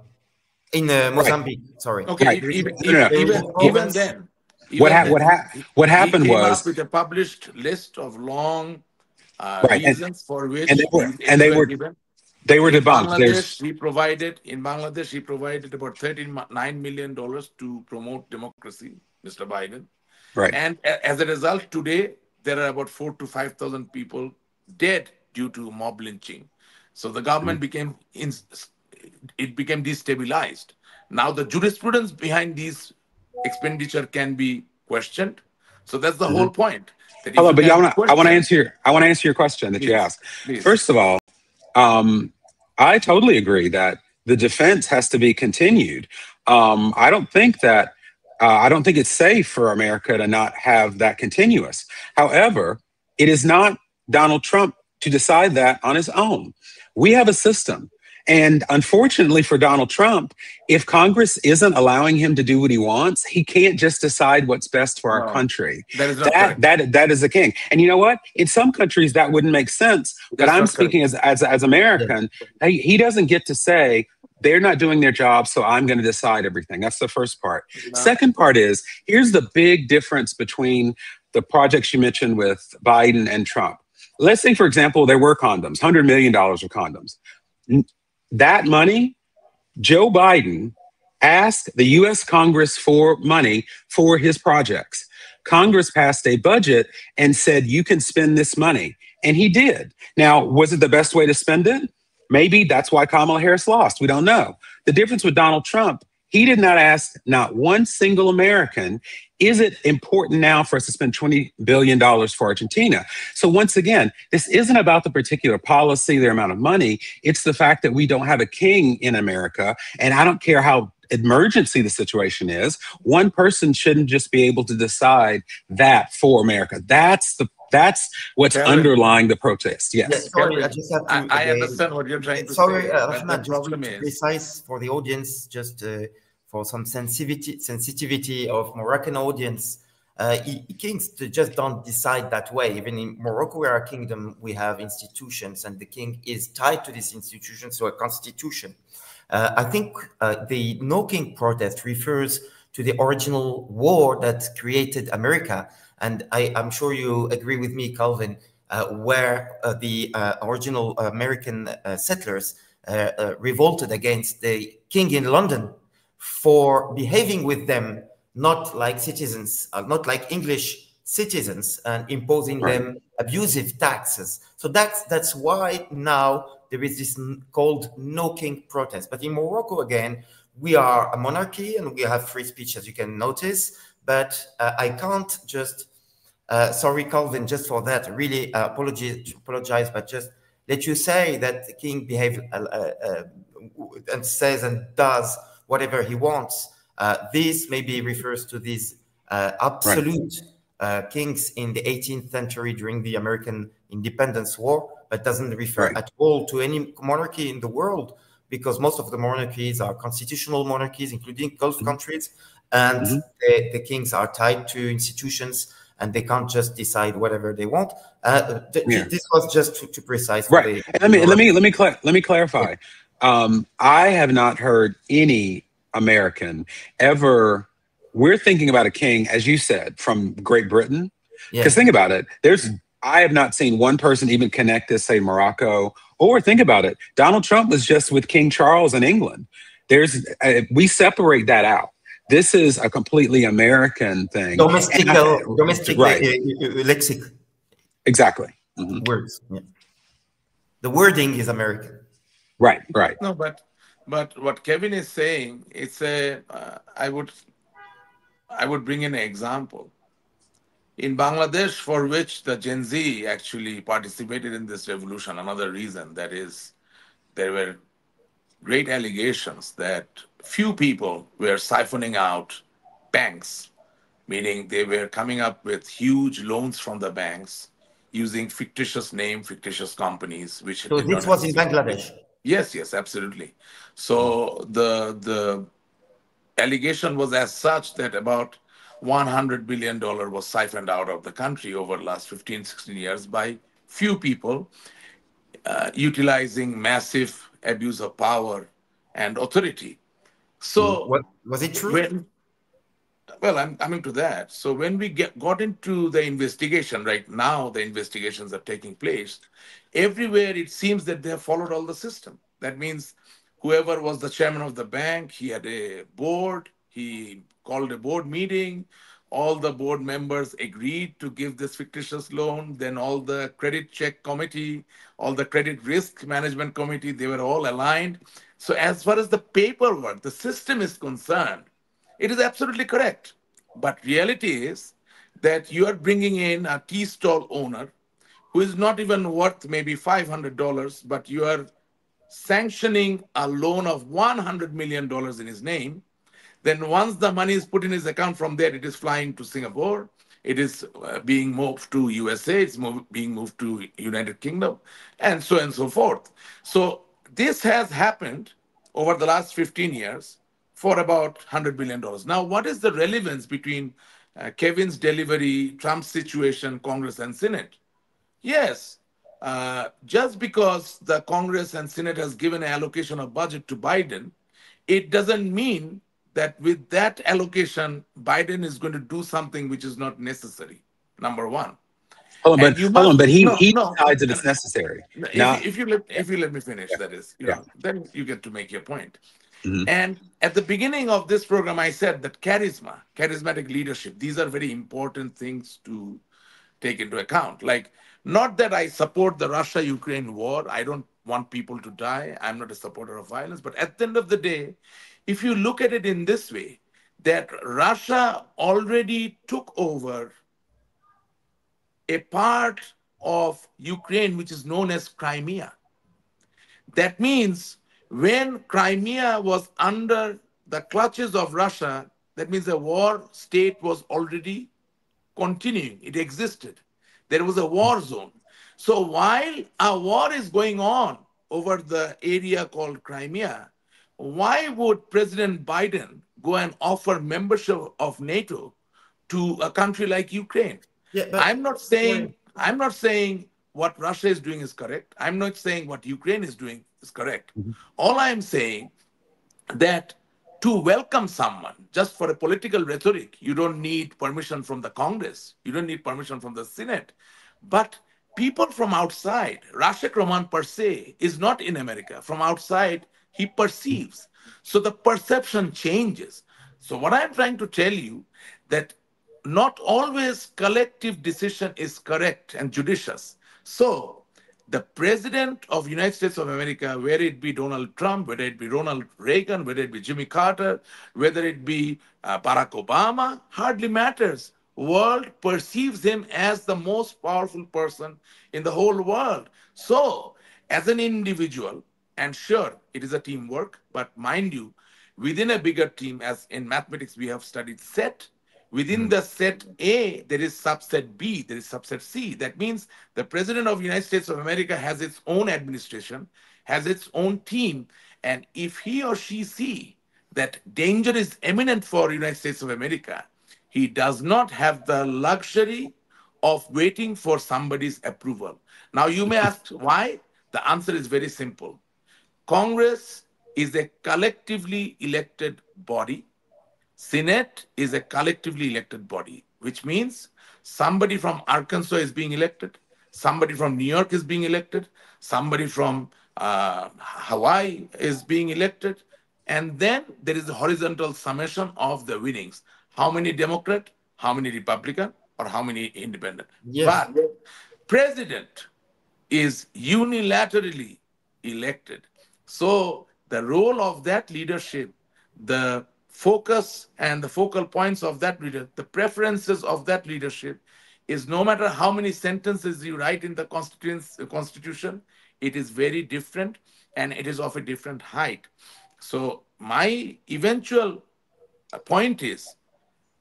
in Right, Mozambique. Sorry, Okay, right. there is No, no, no. even a What even province. then, even then, what he happened came up was with a published list of long right, reasons for and which these and aids were given. they were In debunked. Bangladesh, There's he provided about $39 million to promote democracy, Mr. Biden. right. And as a result, today there are about 4 to 5,000 people dead due to mob lynching. So the government became destabilized. Now the jurisprudence behind these expenditure can be questioned. So that's the whole point. That if Hello, you but yeah, can I want to question, answer your question that you please, asked. please. First of all, I totally agree that the defense has to be continued. I don't think that I don't think it's safe for America to not have that continuous. However, it is not Donald Trump to decide that on his own. We have a system. And unfortunately for Donald Trump, if Congress isn't allowing him to do what he wants, he can't just decide what's best for our No, country. that is not correct. That is the king. And you know what? In some countries that wouldn't make sense. But That's I'm not correct. speaking as American. He doesn't get to say they're not doing their job, so I'm going to decide everything. That's the first part. No. Second part is here's the big difference between the projects you mentioned with Biden and Trump. Let's say, for example, there were condoms, $100 million of condoms. That money, Joe Biden asked the US Congress for money for his projects. Congress passed a budget and said, you can spend this money. And he did. Now, was it the best way to spend it? Maybe that's why Kamala Harris lost. We don't know. The difference with Donald Trump, he did not ask not one single American, is it important now for us to spend $20 billion for Argentina? So once again, this isn't about the particular policy, the amount of money. It's the fact that we don't have a king in America. And I don't care how emergency the situation is. One person shouldn't just be able to decide that for America. That's what's Kevin, underlying the protest. Yes. Yes, sorry, Kevin, I just have to. I understand what you're trying to Sorry, say, but the Rahman, just problem to is, precise for the audience, just for some sensitivity of Moroccan audience, kings just don't decide that way. Even in Morocco, we are a kingdom, we have institutions, and the king is tied to these institutions, so a constitution. I think the No King protest refers to the original war that created America. And I'm sure you agree with me, Calvin, where the original American settlers revolted against the king in London for behaving with them not like citizens, not like English citizens, and imposing them abusive taxes. So that's why now there is this called No King protest. But in Morocco, again, we are a monarchy and we have free speech, as you can notice. But I can't just, sorry, Calvin, just for that, really apologize, but just let you say that the king behaves and says and does whatever he wants. This maybe refers to these absolute kings in the 18th century during the American Independence War, but doesn't refer at all to any monarchy in the world, because most of the monarchies are constitutional monarchies, including Gulf countries, and the kings are tied to institutions and they can't just decide whatever they want. This was just to precise. Right. And let me clarify. I have not heard any American ever. We're thinking about a king, as you said, from Great Britain. Because think about it. I have not seen one person even connect this, say, Morocco. Or think about it. Donald Trump was just with King Charles in England. We separate that out. This is a completely American thing. Domestic lexic. Exactly. Words. Yeah. The wording is American. Right, right. No, but what Kevin is saying, it's a I would bring in an example. In Bangladesh, for which the Gen Z actually participated in this revolution, another reason that is there were great allegations that few people were siphoning out banks, meaning they were coming up with huge loans from the banks using fictitious name, fictitious companies, which So did not this was in necessarily. Bangladesh. Yes, yes, absolutely. So the allegation was as such that about $100 billion was siphoned out of the country over the last 15, 16 years by few people utilizing massive abuse of power and authority. So What was it true? when well, I'm coming to that. So when we got into the investigation, right now the investigations are taking place. Everywhere it seems that they have followed all the system. That means whoever was the chairman of the bank, he had a board, he called a board meeting, all the board members agreed to give this fictitious loan, then all the credit check committee, all the credit risk management committee, they were all aligned. So as far as the paperwork, the system is concerned, it is absolutely correct. But reality is that you are bringing in a tea stall owner who is not even worth maybe $500, but you are sanctioning a loan of $100 million in his name. Then once the money is put in his account from there, it is flying to Singapore. It is being moved to USA. It's being moved to United Kingdom, and so forth. So this has happened over the last 15 years for about $100 billion. Now, what is the relevance between Kevin's delivery, Trump's situation, Congress and Senate? Yes, just because the Congress and Senate has given an allocation of budget to Biden, it doesn't mean that with that allocation, Biden is going to do something which is not necessary. Number one, and you Hold on, must but no he no. decides that it's necessary. Not If you let me finish, that is, yeah. then you get to make your point. Mhm. And at the beginning of this program, I said that charismatic leadership, these are very important things to take into account. Like, not that I support the Russia Ukraine war, I don't want people to die, I'm not a supporter of violence, but at the end of the day, if you look at it in this way, that Russia already took over a part of Ukraine which is known as Crimea. That means when Crimea was under the clutches of Russia, that means the war state was already continuing, it existed. There was a war zone. So while a war is going on over the area called Crimea, why would President Biden go and offer membership of NATO to a country like Ukraine? Yeah, but I'm not sorry. saying I'm not saying what Russia is doing is correct. I'm not saying what Ukraine is doing is correct. Mhm. All I'm saying that to welcome someone just for a political rhetoric, you don't need permission from the Congress, you don't need permission from the Senate. But people from outside, Rasheq Rahman per se is not in America. From outside, he perceives. So the perception changes. So what I'm trying to tell you that not always collective decision is correct and judicious. So the president of United States of America, whether it be Donald Trump, whether it be Ronald Reagan, whether it be Jimmy Carter, whether it be Barack Obama, hardly matters. World perceives him as the most powerful person in the whole world. So, as an individual, and sure, it is a teamwork, but mind you, within a bigger team, as in mathematics we have studied set, within Mhm. the set A, there is subset B, there is subset C. That means the President of the United States of America has its own administration, has its own team, and if he or she see that danger is imminent for the United States of America, he does not have the luxury of waiting for somebody's approval. Now, you may ask why? The answer is very simple. Congress is a collectively elected body. Senate is a collectively elected body, which means somebody from Arkansas is being elected, somebody from New York is being elected, somebody from Hawaii is being elected, and then there is a horizontal summation of the winnings. How many Democrat, how many Republican, or how many independent. Yes. But president is unilaterally elected. So the role of that leadership, the focus and the focal points of that leader, the preferences of that leadership is no matter how many sentences you write in the constitution, it is very different and it is of a different height. So my eventual point is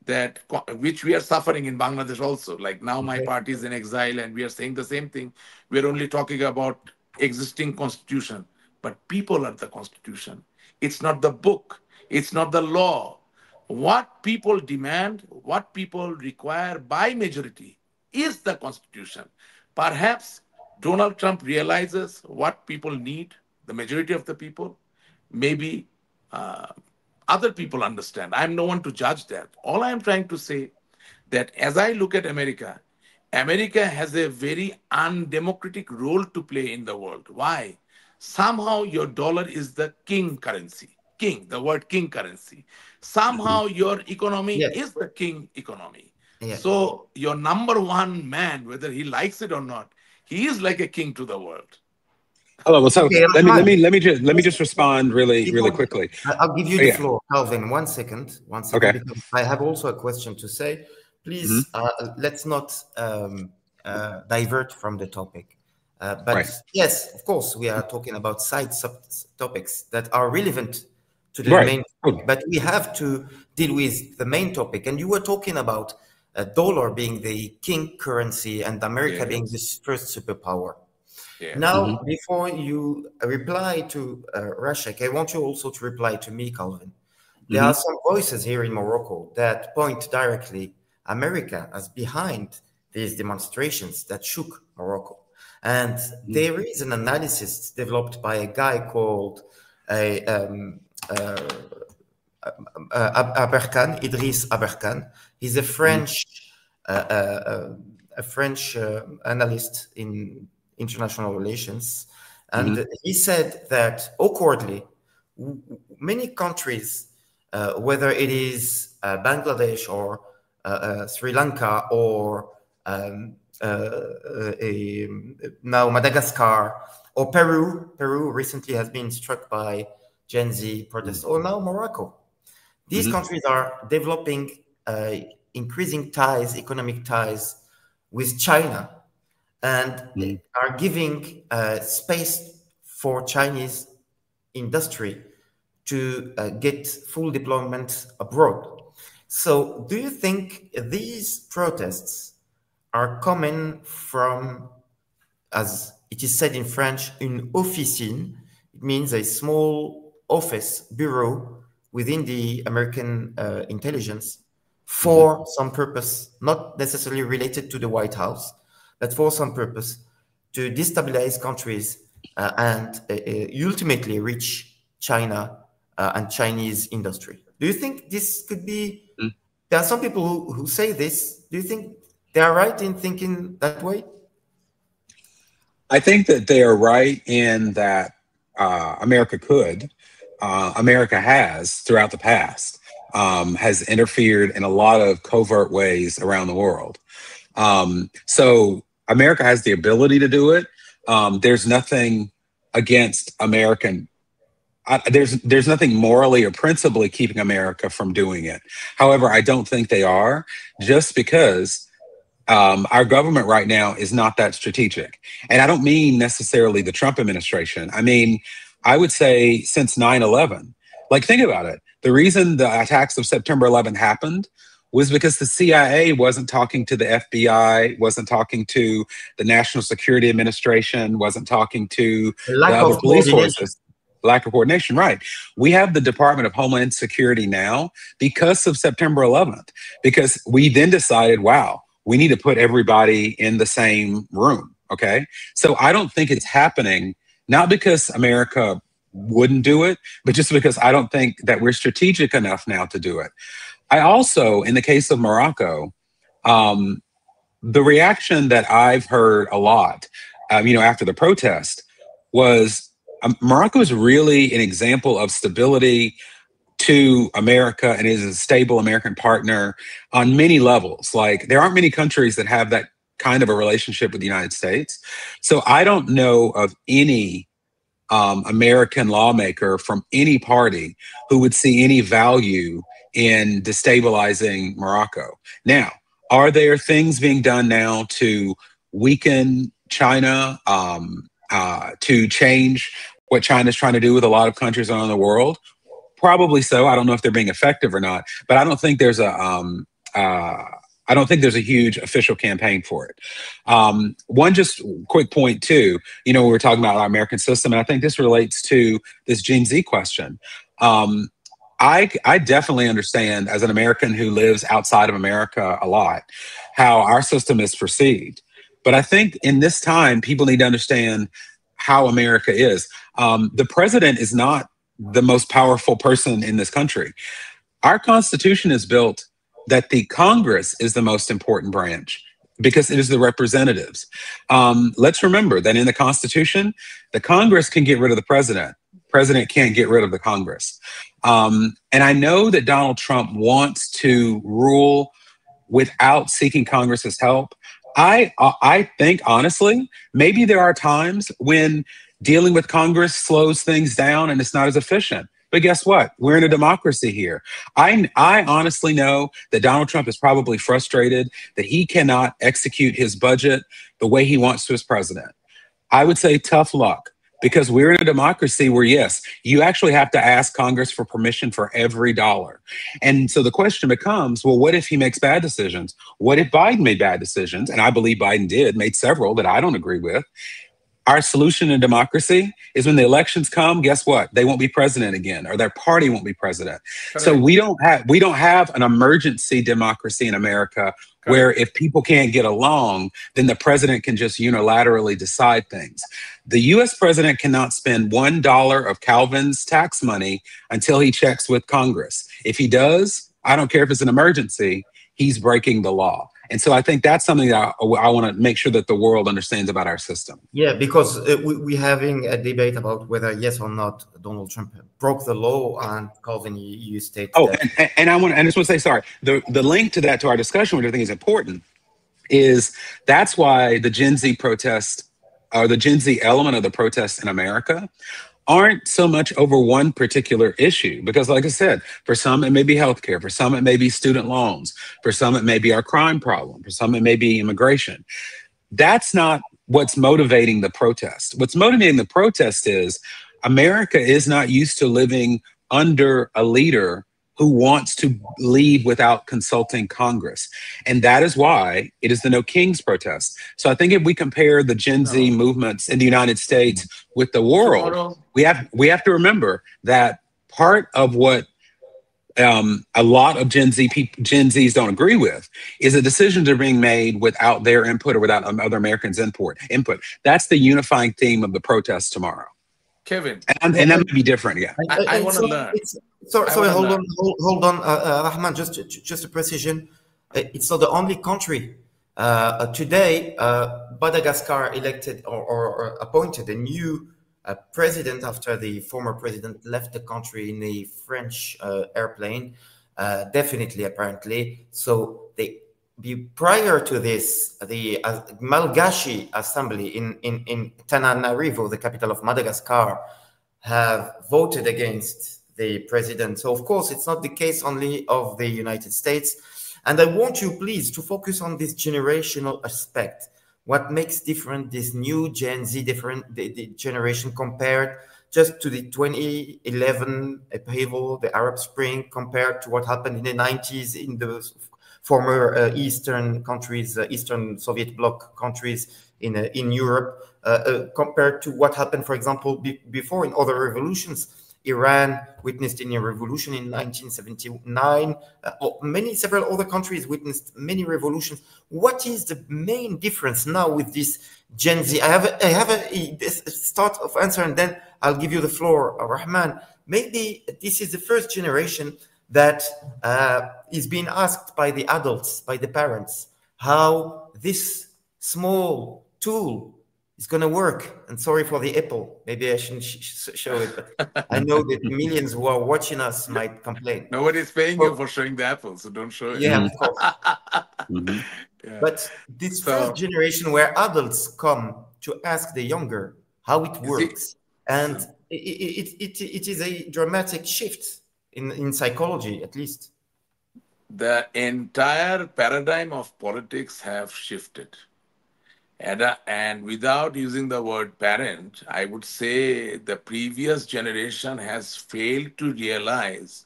that which we are suffering in Bangladesh also. Like now, my Okay. party is in exile, and we are saying the same thing. We're only talking about existing constitution, but people are the constitution. It's not the book. It's not the law. What people demand, what people require by majority, is the constitution. Perhaps Donald Trump realizes what people need, the majority of the people. Maybe uh, other people understand. I'm no one to judge that. All I am trying to say that as I look at America, America has a very undemocratic role to play in the world. Why? Somehow your dollar is the king currency. King, the word king currency. Mhm. Somehow your economy Yes. is the king economy. Yeah. So your number one man, whether he likes it or not, he is like a king to the world. Hello. Well, so Okay, Rahman. let me Yes. just respond really Before quickly. I'll give you Oh, the yeah. floor, Calvin. One second, Okay. because I have also a question to say. Hmm. Please, let's not divert from the topic. But Right. yes, of course, we are talking about side topics that are relevant to the Right. main Oh, topic, but we have to deal with the main topic. And you were talking about a dollar being the king currency and America being Yes. this first superpower. Yes. mhm, Now, before you reply to Rasheq, I want you also to reply to me, Calvin. There are mhm, some voices here in Morocco that point directly America as behind these demonstrations that shook Morocco. And mhm, there is an analysis developed by a guy called uh, um, uh, Aberkan, Idriss Aberkan. He's mhm, uh, uh, uh, a French analyst in international relations, mhm, and he said that awkwardly, many countries, whether it is Bangladesh or Sri Lanka or um, now Madagascar or Peru recently has been struck by Gen Z protests, or now Morocco. These mhm, countries are developing increasing ties, economic ties with China, and mhm, are giving space for Chinese industry to get full deployment abroad. So, do you think these protests are coming from, as it is said in French, une officine? It means a small office bureau within the American intelligence mhm. for some purpose, not necessarily related to the White House, but for some purpose to destabilize countries and ultimately reach China and Chinese industry. Do you think this could be? Mhm. There are some people who say this. Do you think they are right in thinking that way? I think that they are right in that America could, America has throughout the past, has interfered in a lot of covert ways around the world. So America has the ability to do it. There's nothing against American. There's nothing morally or principally keeping America from doing it. However, I don't think they are, just because our government right now is not that strategic. And I don't mean necessarily the Trump administration. I mean, I would say since 9/11. Like, think about it. The reason the attacks of September 11th happened was because the CIA wasn't talking to the FBI, wasn't talking to the National Security Administration, wasn't talking to the Lack other of police coordination. forces. Lack of coordination, right? We have the Department of Homeland Security now because of September 11th, because we then decided, wow, we need to put everybody in the same room. Okay. So I don't think it's happening, not because America wouldn't do it, but just because I don't think that we're strategic enough now to do it. I also, in the case of Morocco, um, the reaction that I've heard a lot, after the protest was Morocco is really an example of stability to America and is a stable American partner on many levels. Like, there aren't many countries that have that kind of a relationship with the United States. So I don't know of any American lawmaker from any party who would see any value in destabilizing Morocco. Now, are there things being done now to weaken China, to change what China's trying to do with a lot of countries around the world? Probably so. I don't know if they're being effective or not, but I don't think there's a huge official campaign for it. One just quick point too, we were talking about our American system, and I think this relates to this Gen Z question. I definitely understand, as an American who lives outside of America a lot, how our system is perceived. But I think in this time, people need to understand how America is. The president is not the most powerful person in this country. Our Constitution is built that the Congress is the most important branch because it is the representatives. Let's remember that in the Constitution, the Congress can get rid of the president. President can't get rid of the Congress. And I know that Donald Trump wants to rule without seeking Congress's help. I think, honestly, maybe there are times when dealing with Congress slows things down and it's not as efficient. But guess what? We're in a democracy here. I honestly know that Donald Trump is probably frustrated that he cannot execute his budget the way he wants to as president. I would say tough luck, because we're in a democracy where, yes, you actually have to ask Congress for permission for every dollar. And so the question becomes, well, what if he makes bad decisions? What if Biden made bad decisions? And I believe Biden made several that I don't agree with. Our solution in democracy is when the elections come, guess what? They won't be president again, or their party won't be president. Correct. So we don't have an emergency democracy in America. Correct. Where if people can't get along, then the president can just unilaterally decide things. The US president cannot spend $1 of Calvin's tax money until he checks with Congress. If he does, I don't care if it's an emergency, he's breaking the law. And so I think that's something that I want to make sure that the world understands about our system. Yeah, because we're having a debate about whether yes or not Donald Trump broke the law, and Calvin, you stated. Oh, and I just want to say, sorry, the link to that, to our discussion, which I think is important, is that's why the Gen Z protest, or the Gen Z element of the protest in America, aren't so much over one particular issue. Because like I said, for some, it may be healthcare. For some, it may be student loans. For some, it may be our crime problem. For some, it may be immigration. That's not what's motivating the protest. What's motivating the protest is America is not used to living under a leader who wants to leave without consulting Congress. And that is why it is the No Kings protest. So I think if we compare the Gen Z movements in the United States with the world, we have to remember that part of what a lot of Gen Zs don't agree with is that decisions are being made without their input or without other Americans' input. That's the unifying theme of the protest tomorrow. Kevin. And that might be different, yeah. I want to learn. Sorry, hold on, Rahman, just a precision. It's not the only country. Today, Madagascar elected or appointed a new president after the former president left the country in a French airplane, definitely, apparently. So prior to this, the Malgache Assembly in Tananarivo, the capital of Madagascar, have voted against the president. So, of course, it's not the case only of the United States. And I want you, please, to focus on this generational aspect. What makes different this new Gen Z, the generation compared just to the 2011 upheaval, the Arab Spring, compared to what happened in the 90s in the former Eastern countries, Eastern Soviet bloc countries in Europe, compared to what happened, for example, before in other revolutions. Iran witnessed in a revolution in 1979. Several other countries witnessed many revolutions. What is the main difference now with this Gen Z? I have a start of answer, and then I'll give you the floor, Rahman. Maybe this is the first generation that is being asked by the adults, by the parents, how this small tool is going to work. And sorry for the apple. Maybe I shouldn't show it, but I know that millions who are watching us might complain. Nobody's paying you for showing the apple, so don't show it. Yeah, of course. Yeah. But this first generation where adults come to ask the younger how it works, and it is a dramatic shift in psychology, at least. The entire paradigm of politics have shifted. And without using the word parent, I would say the previous generation has failed to realize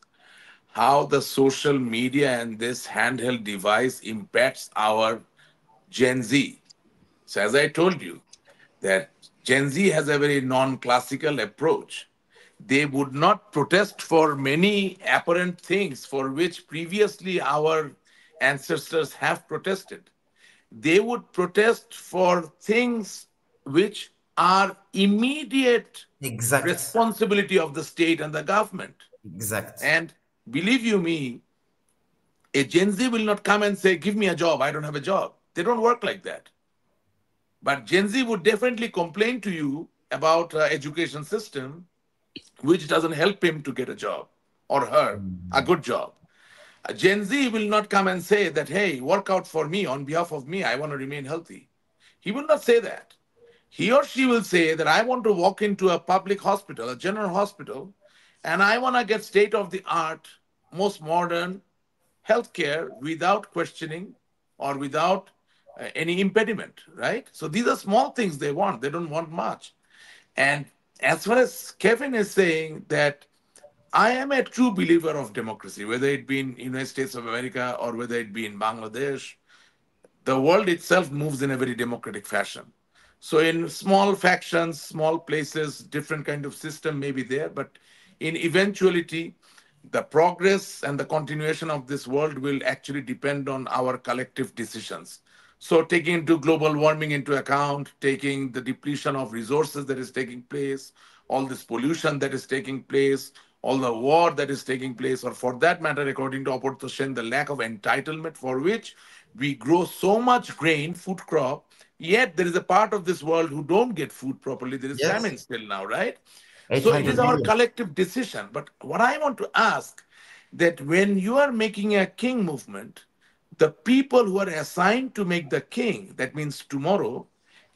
how the social media and this handheld device impacts our Gen Z. So, as I told you, that Gen Z has a very non classical approach. They would not protest for many apparent things for which previously our ancestors have protested. They would protest for things which are immediate Exact, responsibility of the state and the government. exact. And believe you me, a Gen Z will not come and say, "Give me a job, I don't have a job." They don't work like that. But Gen Z would definitely complain to you about education system which doesn't help him to get a job or her a good job. A Gen Z will not come and say that, "Hey, work out for me on behalf of me. I want to remain healthy." He will not say that. He or she will say that, "I want to walk into a public hospital, a general hospital, and I want to get state of the art, most modern healthcare without questioning or without any impediment," right? So these are small things they want. They don't want much. And as far as Kevin is saying that I am a true believer of democracy, whether it be in United States of America or whether it be in Bangladesh, the world itself moves in a very democratic fashion. So in small factions, small places, different kind of system may be there, but in eventuality, the progress and the continuation of this world will actually depend on our collective decisions. So taking into global warming into account, taking the depletion of resources that is taking place, all this pollution that is taking place, all the war that is taking place, or for that matter, according to Aparto Sen, the lack of entitlement for which we grow so much grain, food crop, yet there is a part of this world who don't get food properly. There is Yes, famine still now, right? So it 800 is our million. collective decision. But what I want to ask that when you are making a king movement, the people who are assigned to make the king, that means tomorrow,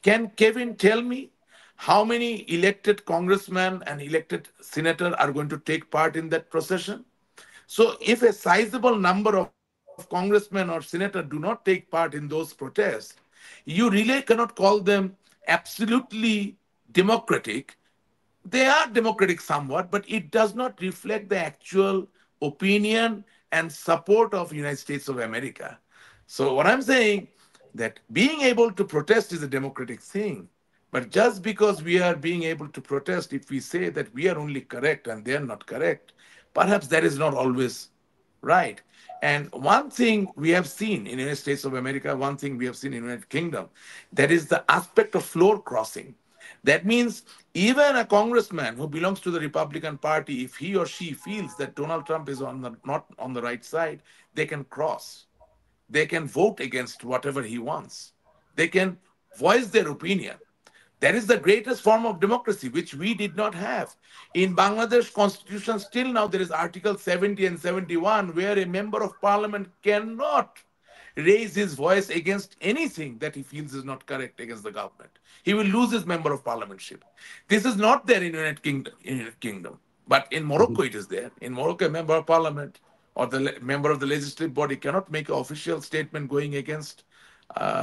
can Kevin tell me how many elected congressmen and elected senator are going to take part in that procession? So if a sizable number of congressmen or senators do not take part in those protests, you really cannot call them absolutely democratic. They are democratic somewhat, but it does not reflect the actual opinion and support of United States of America. So what I'm saying that being able to protest is a democratic thing, but just because we are being able to protest, if we say that we are only correct and they are not correct, perhaps that is not always right. And one thing we have seen in the United States of America, one thing we have seen in the United Kingdom, that is the aspect of floor crossing. That means even a congressman who belongs to the Republican Party, if he or she feels that Donald Trump is not on the right side, they can cross. They can vote against whatever he wants. They can voice their opinion. That is the greatest form of democracy, which we did not have. In Bangladesh constitution, still now there is Article 70 and 71, where a member of parliament cannot raise his voice against anything that he feels is not correct against the government. He will lose his member of parliamentship. This is not there in United Kingdom. But in Morocco, it is there. In Morocco, a member of parliament or the member of the legislative body cannot make an official statement going against,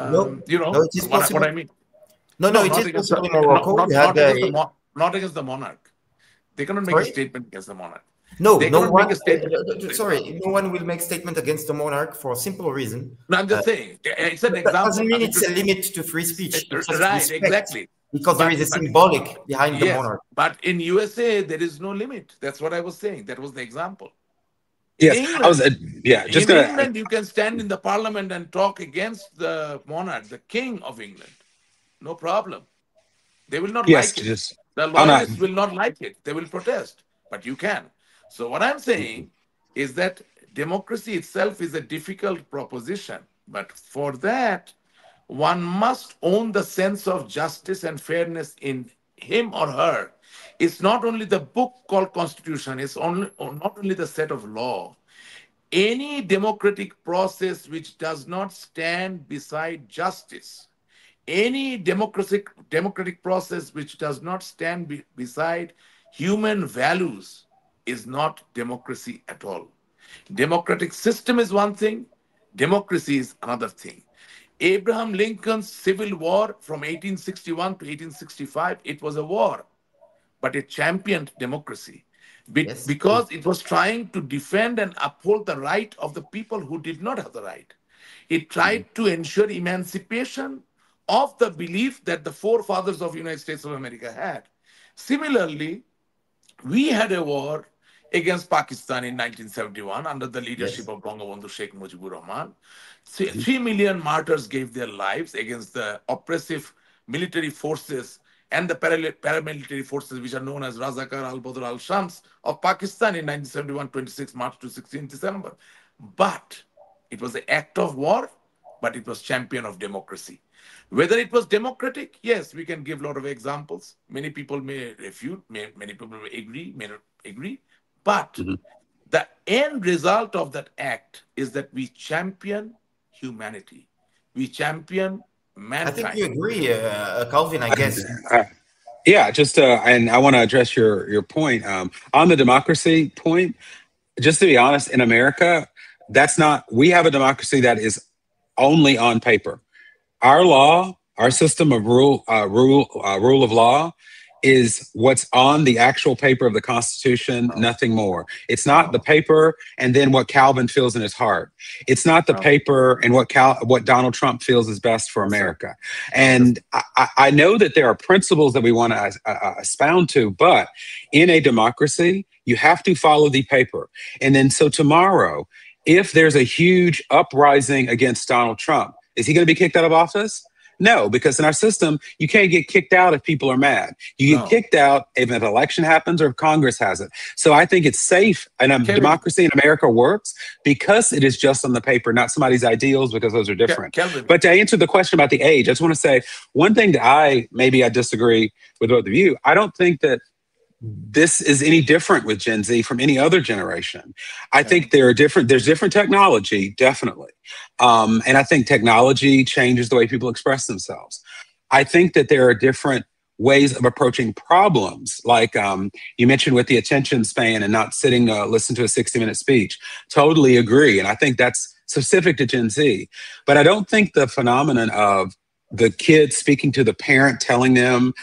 No, no, it is what possible. I mean. No, no, No, it not is against the possible in Morocco. We had a, not against the monarch. They cannot make a sorry? statement against the monarch. No, They no cannot make one. a statement. Sorry, no one will make statement against the monarch for a simple reason. No, I'm Uh, just saying. It's an that example. doesn't I mean mean, it's a limit to free speech. It's just right, respect exactly. because there is a But symbolic behind the yes, monarch. but in USA there is no limit. That's what I was saying. That was the example. In Yes, I was. England, Yeah, just in gonna. England, you can stand in the parliament and talk against the monarch, the king of England. No problem. They will not Yes, like it. just. The I'm not. loyalists will not like it. They will protest, but you can. So, what I'm saying is that democracy itself is a difficult proposition. But for that, one must own the sense of justice and fairness in him or her. It's not only the book called Constitution, it's only, or not only the set of law. Any democratic process which does not stand beside justice, any democratic process which does not stand beside human values is not democracy at all. Democratic system is one thing, democracy is another thing. Abraham Lincoln's Civil War from 1861 to 1865, it was a war, but it championed democracy Yes. because it was trying to defend and uphold the right of the people who did not have the right. It tried to ensure emancipation of the belief that the forefathers of the United States of America had. Similarly, we had a war against Pakistan in 1971 under the leadership Yes. of Bangabandhu Sheikh Mujibur Rahman. 3 million martyrs gave their lives against the oppressive military forces and the paramilitary forces which are known as Razakar al-Badr al-Shams of Pakistan in 1971, 26 March to 16 December. But it was an act of war, but it was champion of democracy. Whether it was democratic, yes, we can give a lot of examples. Many people may refute, many people may agree, may not agree. But the end result of that act is that we champion humanity. We champion I think mankind. you agree, Calvin, I guess. Yeah, just and I want to address your point on the democracy point. Just to be honest, in America, that's not. We have a democracy that is only on paper. Our law, our system of rule of law, is what's on the actual paper of the Constitution, No, nothing more. It's not the no, paper and then what Calvin feels in his heart. It's not the no, paper and what Donald Trump feels is best for no, sir. America. No, sir. And I know that there are principles that we want to expound to, but in a democracy, you have to follow the paper. And then so tomorrow, if there's a huge uprising against Donald Trump, is he going to be kicked out of office? No, because in our system, you can't get kicked out if people are mad. You get No. kicked out if an election happens or if Congress has it. So I think it's safe and a Kevin, democracy in America works because it is just on the paper, not somebody's ideals, because those are different. Kelvin, But to answer the question about the age, I just want to say one thing that I disagree with both of you. I don't think that this is any different with Gen Z from any other generation. I think there's different technology, definitely. And I think technology changes the way people express themselves. I think that there are different ways of approaching problems. Like you mentioned with the attention span and not sitting to listen to a 60-minute speech. Totally agree. And I think that's specific to Gen Z. But I don't think the phenomenon of the kid speaking to the parent, telling them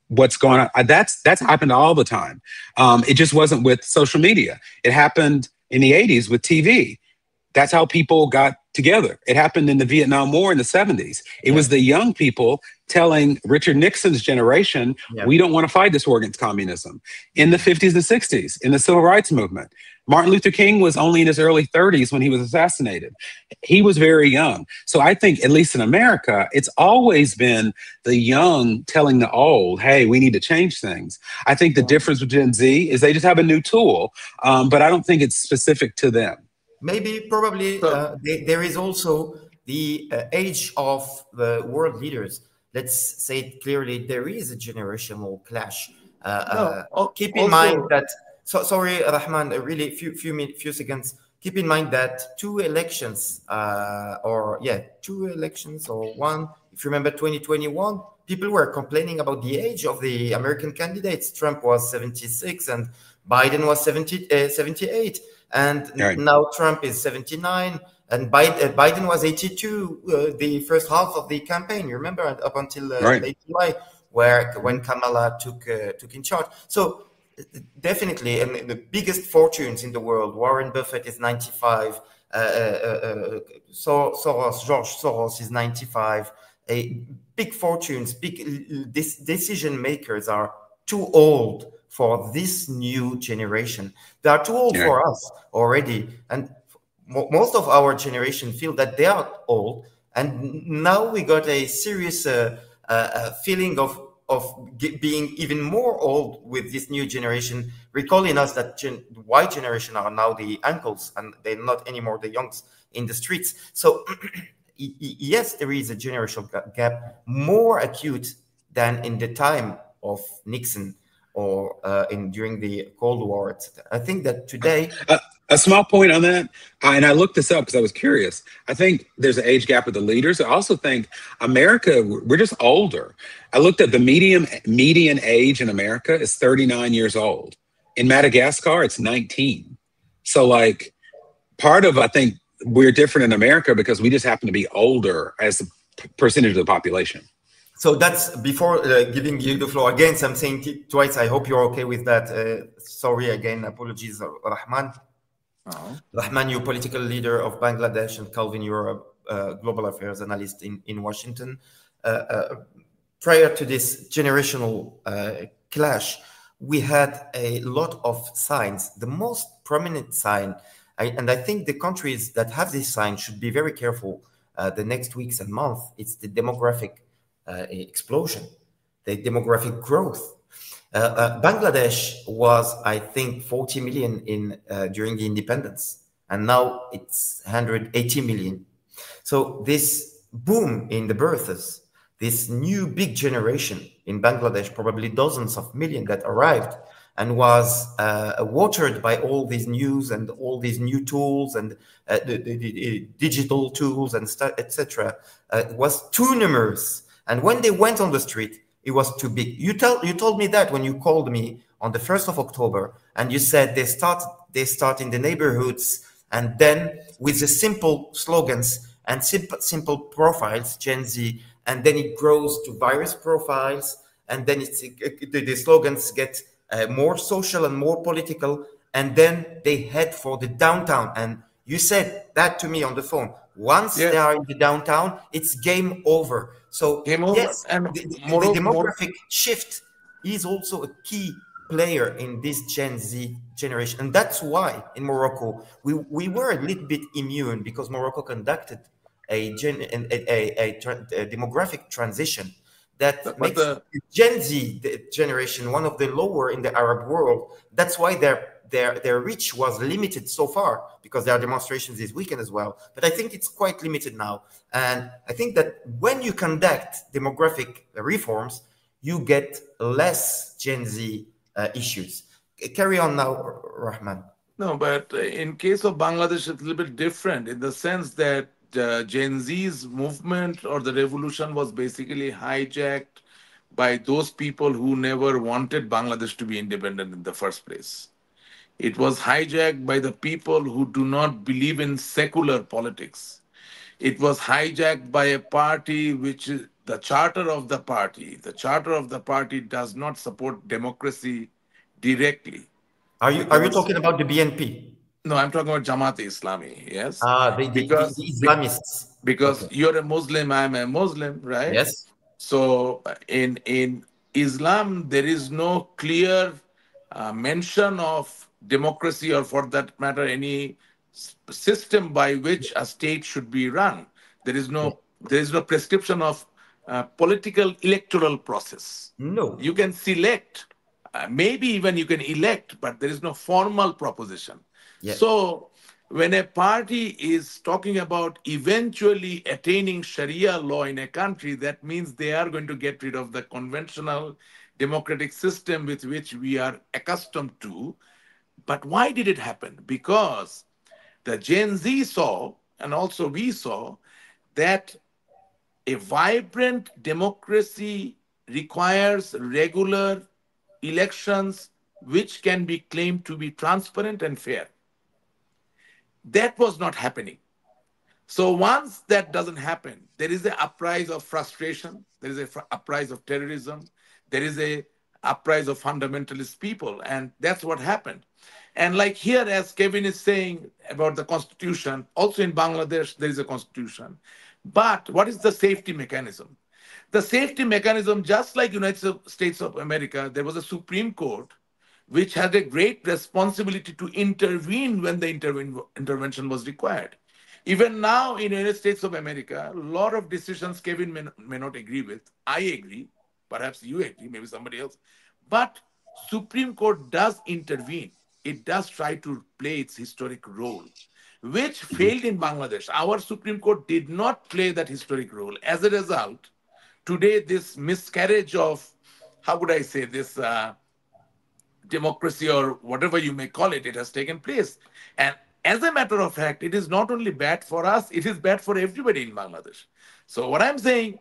what's going on, that's happened all the time. It just wasn't with social media. It happened in the 80s with TV. That's how people got together. It happened in the Vietnam War in the 70s. It was the young people telling Richard Nixon's generation, we don't want to fight this war against communism. In the 50s and 60s, in the civil rights movement, Martin Luther King was only in his early 30s when he was assassinated. He was very young. So I think, at least in America, it's always been the young telling the old, hey, we need to change things. I think the difference with Gen Z is they just have a new tool, but I don't think it's specific to them. Maybe, probably, there is also the age of the world leaders. Let's say it clearly, there is a generational clash. Keep in mind that, sorry, Rahman, really few seconds. Keep in mind that two elections or one, if you remember 2021, people were complaining about the age of the American candidates. Trump was 76 and Biden was 78. And now Trump is 79 and Biden was 82 the first half of the campaign. You remember, up until late July, when Kamala took in charge. So definitely, and the biggest fortunes in the world, Warren Buffett is 95, George Soros is 95. Big fortunes, big decision makers are too old for this new generation. They are too old for us already. And most of our generation feel that they are old. And now we got a serious feeling of being even more old with this new generation, recalling us that the Y generation are now the uncles and they're not anymore the youngs in the streets. So yes, there is a generational gap more acute than in the time of Nixon or during the Cold War, etc. I think that today A small point on that, and I looked this up because I was curious. I think there's an age gap with the leaders. I also think America, we're just older. I looked at the median age in America is 39 years old. In Madagascar, it's 19. So, like, part of I think we're different in America because we just happen to be older as a percentage of the population. So that's before giving you the floor again. So I'm saying twice. I hope you're okay with that. Sorry again. Apologies, Rahman. Oh. Rahman, you political leader of Bangladesh, and Calvin, you're a global affairs analyst in Washington. Prior to this generational clash, we had a lot of signs. The most prominent sign, and I think the countries that have this sign should be very careful the next weeks and months, it's the demographic explosion, the demographic growth. Bangladesh was, I think, 40 million in during the independence, and now it's 180 million. So this boom in the births, this new big generation in Bangladesh, probably dozens of millions that arrived and was watered by all these news and all these new tools and the digital tools and etc. Was too numerous. And when they went on the street, it was too big. You told me that when you called me on the 1st of October, and you said they start in the neighborhoods, and then with the simple slogans and simple profiles, Gen Z, and then it grows to virus profiles, and then the slogans get more social and more political, and then they head for the downtown. And you said that to me on the phone. Once they are in the downtown, it's game over. So yes, and the demographic shift is also a key player in this Gen Z generation. And that's why in Morocco, we were a little bit immune because Morocco conducted a demographic transition that makes the Gen Z generation one of the lower in the Arab world. That's why their reach was limited so far, because there are demonstrations this weekend as well. But I think it's quite limited now. And I think that when you conduct demographic reforms, you get less Gen Z issues. Carry on now, Rahman. No, but in case of Bangladesh, it's a little bit different in the sense that Gen Z's movement or the revolution was basically hijacked by those people who never wanted Bangladesh to be independent in the first place. It was hijacked by the people who do not believe in secular politics. It was hijacked by a party which is the charter of the party. The charter of the party does not support democracy directly. Are you talking about the BNP? No, I'm talking about Jamaat-e-Islami, yes. The Islamists. Because you're a Muslim, I'm a Muslim, right? Yes. So in Islam, there is no clear mention of democracy, or for that matter, any system by which a state should be run. There is no prescription of political electoral process. No. You can select, maybe even you can elect, but there is no formal proposition. Yes. So when a party is talking about eventually attaining Sharia law in a country, that means they are going to get rid of the conventional democratic system with which we are accustomed to. But why did it happen? Because the Gen Z saw, and also we saw, that a vibrant democracy requires regular elections which can be claimed to be transparent and fair. That was not happening. So once that doesn't happen, there is an uprise of frustration, there is an uprise of terrorism, there is an uprise of fundamentalist people, and that's what happened. And like here, as Kevin is saying about the constitution, also in Bangladesh, there is a constitution. But what is the safety mechanism? The safety mechanism, just like United States of America, there was a Supreme Court which had a great responsibility to intervene when the intervention was required. Even now in the United States of America, a lot of decisions Kevin may not agree with. I agree. Perhaps you agree, maybe somebody else. But Supreme Court does intervene. It does try to play its historic role, which failed in Bangladesh. Our Supreme Court did not play that historic role. As a result, today this miscarriage of, how would I say, this democracy or whatever you may call it, it has taken place. And as a matter of fact, it is not only bad for us, it is bad for everybody in Bangladesh. So what I'm saying,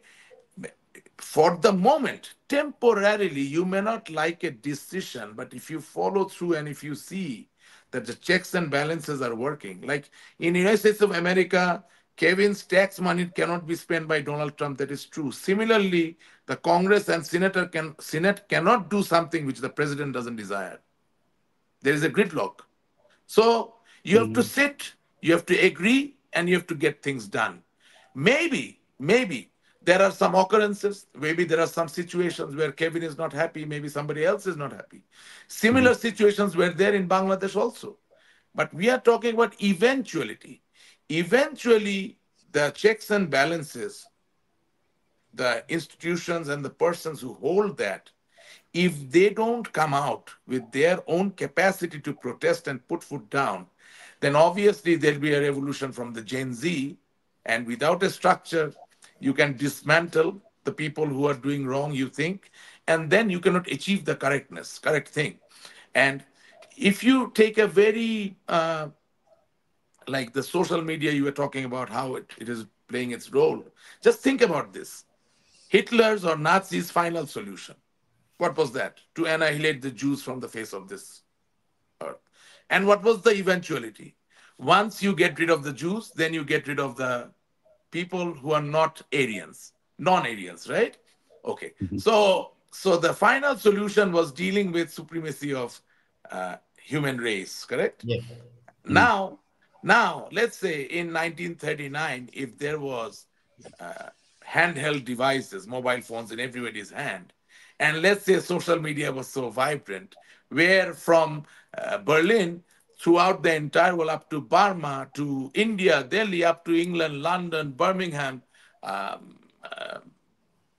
for the moment, temporarily, you may not like a decision, but if you follow through and if you see that the checks and balances are working, like in the United States of America, Kevin's tax money cannot be spent by Donald Trump. That is true. Similarly, the Congress and Senate cannot do something which the president doesn't desire. There is a gridlock. So you have to sit, you have to agree, and you have to get things done. Maybe there are some occurrences, maybe there are some situations where Kevin is not happy, maybe somebody else is not happy. Similar situations were there in Bangladesh also. But we are talking about eventuality. Eventually, the checks and balances, the institutions and the persons who hold that, if they don't come out with their own capacity to protest and put foot down, then obviously there'll be a revolution from the Gen Z. And without a structure, you can dismantle the people who are doing wrong, you think, and then you cannot achieve the correct thing. And if you take a very, like the social media you were talking about, how it is playing its role, just think about this. Hitler's or Nazis' final solution. What was that? To annihilate the Jews from the face of this earth. And what was the eventuality? Once you get rid of the Jews, then you get rid of the people who are not Aryans, non-Aryans, right? Okay. So the final solution was dealing with supremacy of human race, correct? Yeah. Now, let's say in 1939, if there was handheld devices, mobile phones in everybody's hand, and let's say social media was so vibrant, where from Berlin throughout the entire world, up to Burma, to India, Delhi, up to England, London, Birmingham,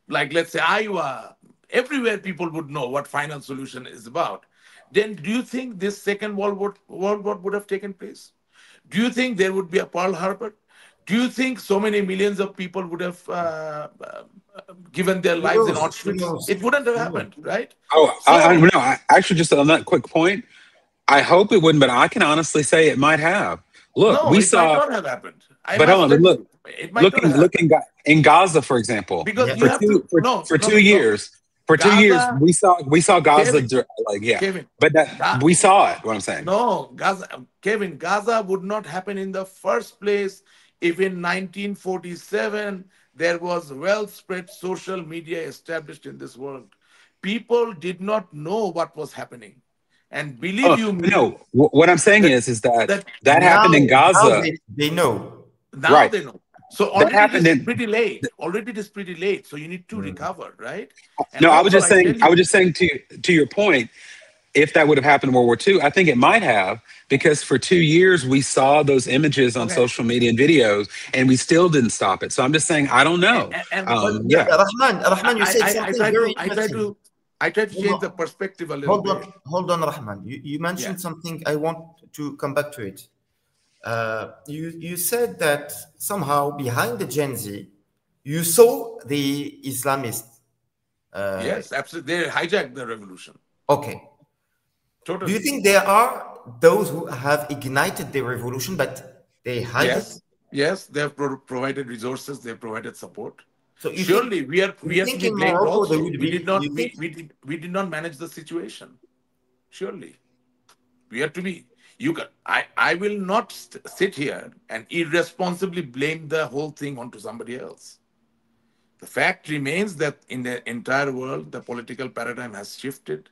like let's say Iowa, everywhere people would know what final solution is about. Then do you think this Second World War would have taken place? Do you think there would be a Pearl Harbor? Do you think so many millions of people would have given their Who lives in knows? Who Auschwitz? knows? It wouldn't have Who knows? happened, right? Oh, So, no. Actually, just on that quick point, I hope it wouldn't, but I can honestly say it might have. Look, no, we it might saw, not have happened. I but hold must on, tell but look, you, it might not have happened. in Gaza, for example, Because Yeah. you have to, for 2 years, Gaza, we saw Gaza, Kevin, like, yeah, Kevin, but that we saw it. What I'm saying. no, Gaza would not happen in the first place if in 1947 there was well spread social media established in this world. People did not know what was happening. And believe Oh you me, no, what I'm saying that, is that that that happened in Now Gaza, they know. now right? they know. So That already it happened is in. pretty late. Already it is pretty late. So you need to recover, right? And No, also, I tell I was you, just saying to your point, if that would have happened in World War II, I think it might have, because for 2 years we saw those images on okay. social media and videos, and we still didn't stop it. So I'm just saying, I don't know. But Yeah. Rahman, you said something very interesting. I try to Hold change the on, perspective a little bit. hold on, Rahman. You Yeah. mentioned something. I want to come back to it. You said that somehow behind the Gen Z, you saw the Islamists. Yes, absolutely. They hijacked the revolution. Okay. Do Totally. you think there are those who have ignited the revolution, but they hide it? Yes, they have provided resources, they have provided support. So Surely we are to be in blamed Morocco there also. would We be? did not You think? we did not manage the situation. Surely we are to be. You can. I will not sit here and irresponsibly blame the whole thing onto somebody else. The fact remains that in the entire world, the political paradigm has shifted.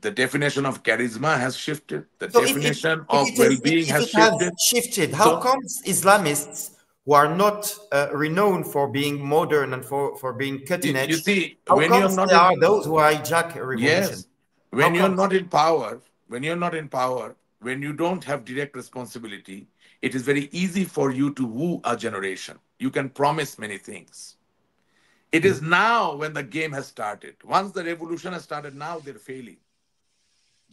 The definition of charisma has shifted. The So definition of well-being if has it has shifted. shifted, how So comes Islamists who are not renowned for being modern and for being cutting you edge, see, how when you're comes not there in are those who hijack a revolution? yes, How when you're comes? not in power, when you don't have direct responsibility, it is very easy for you to woo a generation. You can promise many things. It is now when the game has started. Once the revolution has started, now they're failing.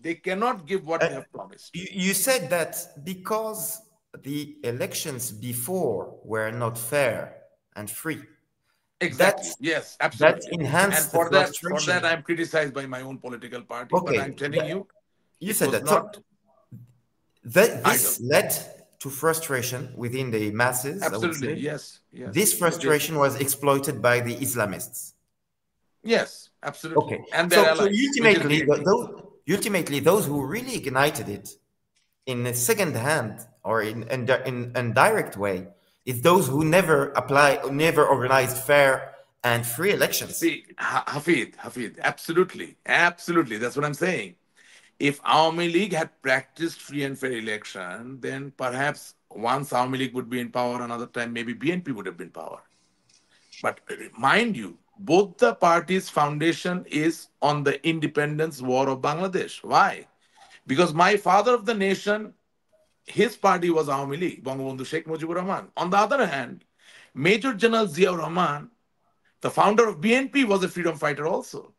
They cannot give what they have promised. You said that because the elections before were not fair and free, that Exactly. Yes, that absolutely. And enhanced the for that, frustration. I'm criticized by my own political party. But Okay, I'm telling you, You It said was that. So not idle. this led to frustration within the masses, I would Absolutely. say. Yes. This Yes. It did. frustration was exploited by the Islamists. Yes. Absolutely. Okay. And their So allies, which is BNP. those who really ignited it in a second hand or in indirect way is those who never organized fair and free elections. See, Hafid, absolutely, absolutely. That's what I'm saying. If Awami League had practiced free and fair election, then perhaps once Awami League would be in power, another time maybe BNP would have been power. But mind you, both the parties' foundation is on the independence war of Bangladesh. Why? Because my father of the nation, his party was Awami League, Bangabandhu Sheikh Mujibur Rahman. On the other hand, Major General Ziaur Rahman, the founder of BNP, was a freedom fighter also.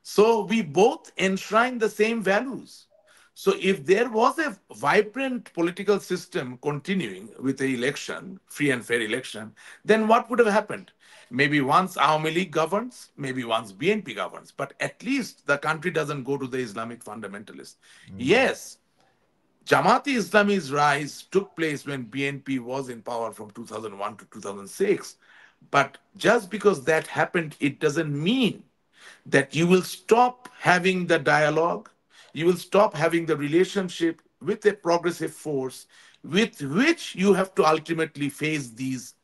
So we both enshrine the same values. So if there was a vibrant political system continuing with the election, free and fair election, then what would have happened? Maybe once Awami League governs, maybe once BNP governs, but at least the country doesn't go to the Islamic fundamentalists. Yes, Jamaati Islami's rise took place when BNP was in power from 2001 to 2006. But just because that happened, it doesn't mean that you will stop having the dialogue, you will stop having the relationship with a progressive force with which you have to ultimately face these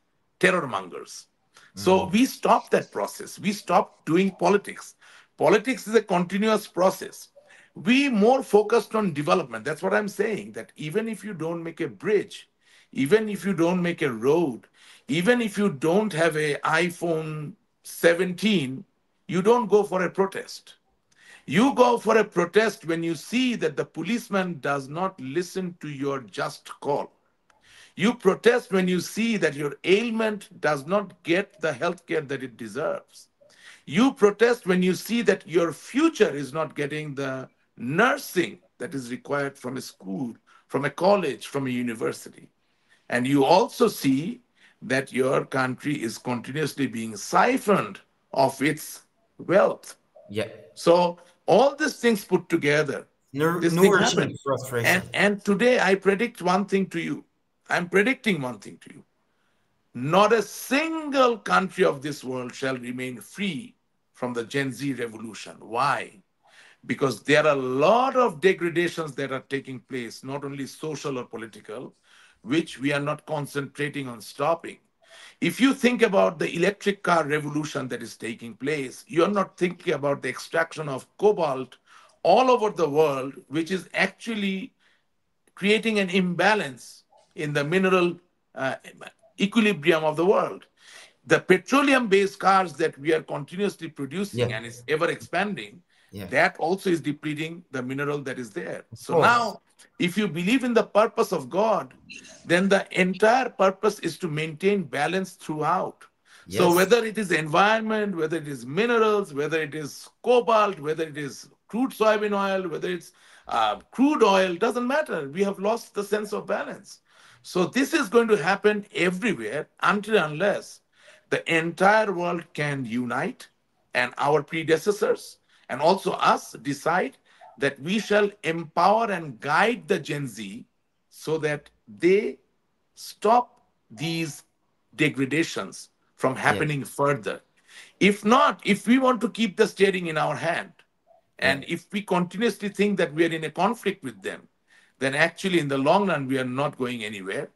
terror mongers. So we stopped that process. We stopped doing politics. Politics is a continuous process. We more focused on development. That's what I'm saying. That even if you don't make a bridge, even if you don't make a road, even if you don't have a iPhone 17, you don't go for a protest. You go for a protest when you see that the policeman does not listen to your just call. You protest when you see that your ailment does not get the health care that it deserves. You protest when you see that your future is not getting the nursing that is required from a school, from a college, from a university. And you also see that your country is continuously being siphoned of its wealth. Yeah. So all these things put together, this thing Nourishing happened. frustration. And today I predict one thing to you. I'm predicting one thing to you. Not a single country of this world shall remain free from the Gen Z revolution. Why? Because there are a lot of degradations that are taking place, not only social or political, which we are not concentrating on stopping. If you think about the electric car revolution that is taking place, you're not thinking about the extraction of cobalt all over the world, which is actually creating an imbalance in the mineral uh, equilibrium of the world. The petroleum based cars that we are continuously Yeah. producing and is ever expanding, Yeah. that also is depleting the mineral that is there. Of So course. now, if you believe in the purpose of God, then the entire purpose is to maintain balance throughout. So Yes. whether it is environment, whether it is minerals, whether it is cobalt, whether it is crude soybean oil, whether it's crude oil, doesn't matter. We have lost the sense of balance. So this is going to happen everywhere until unless the entire world can unite and our predecessors and also us decide that we shall empower and guide the Gen Z so that they stop these degradations from Yeah. happening further. If not, if we want to keep the steering in our hand, Yeah. and if we continuously think that we are in a conflict with them, then actually in the long run, we are not going anywhere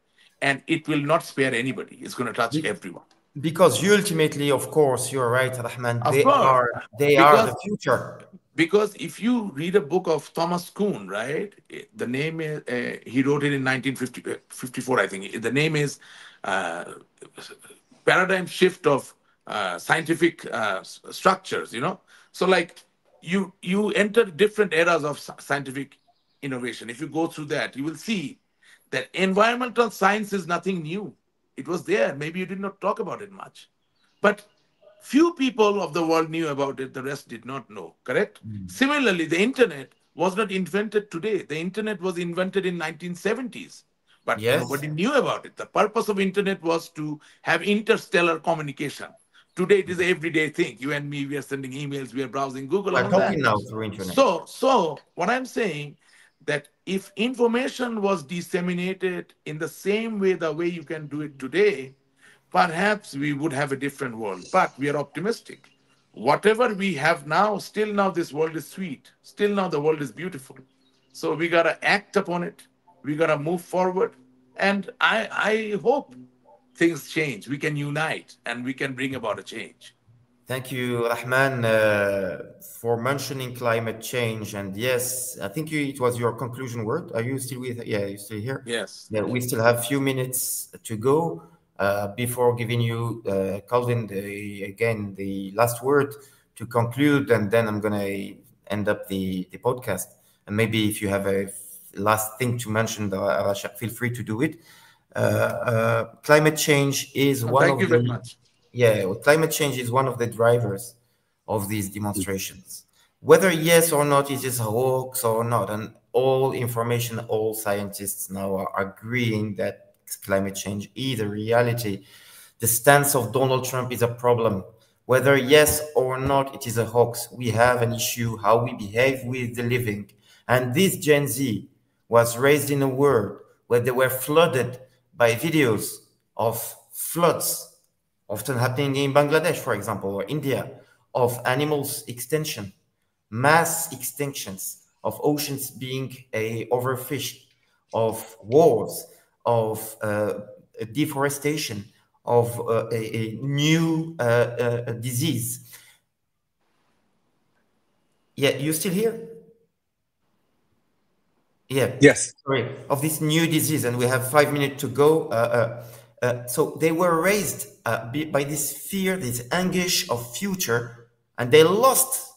and it will not spare anybody. It's going to touch Be- everyone. because you ultimately, of course, you're right, Rahman. Of course, They are because the future. because if you read a book of Thomas Kuhn, right, the name is he wrote it in 1954, I think. The name is uh, Paradigm Shift of Scientific Structures. So like you enter different eras of scientific innovation. If you go through that, you will see that environmental science is nothing new. It was there. Maybe you did not talk about it much, but few people of the world knew about it, the rest did not know, correct? Similarly, the internet was not invented today. The internet was invented in 1970s, but Yes. nobody knew about it. The purpose of internet was to have interstellar communication. Today it is an everyday thing. You and me, we are sending emails, we are browsing Google, We're all that. talking now through internet. So what I'm saying, that if information was disseminated in the same way, the way you can do it today, perhaps we would have a different world. But we are optimistic. Whatever we have now, still now this world is sweet. Still now the world is beautiful. So we gotta act upon it. We gotta move forward. And I hope things change. We can unite and we can bring about a change. Thank you, Rahman, for mentioning climate change. And yes, I think it was your conclusion word. Are you still with? Yeah, you're still here. Yes. Yeah, we still have a few minutes to go before giving you, Calvin, again, the last word to conclude. And then I'm going to end up the podcast. And maybe if you have a last thing to mention, Rasheq, feel free to do it. Climate change is one Thank of you very much. yeah, well, climate change is one of the drivers of these demonstrations. Whether yes or not it is a hoax or not, and all information, all scientists now are agreeing that climate change is a reality. The stance of Donald Trump is a problem. Whether yes or not it is a hoax, we have an issue how we behave with the living. And this Gen Z was raised in a world where they were flooded by videos of floods often happening in Bangladesh, for example, or India, of animals extinction, mass extinctions, of oceans being overfished, of wars, of deforestation, of a new disease. Yeah, you still here? Yeah. Yes. Sorry, of this new disease, and we have 5 minutes to go. So they were raised by this fear, this anguish of future, and they lost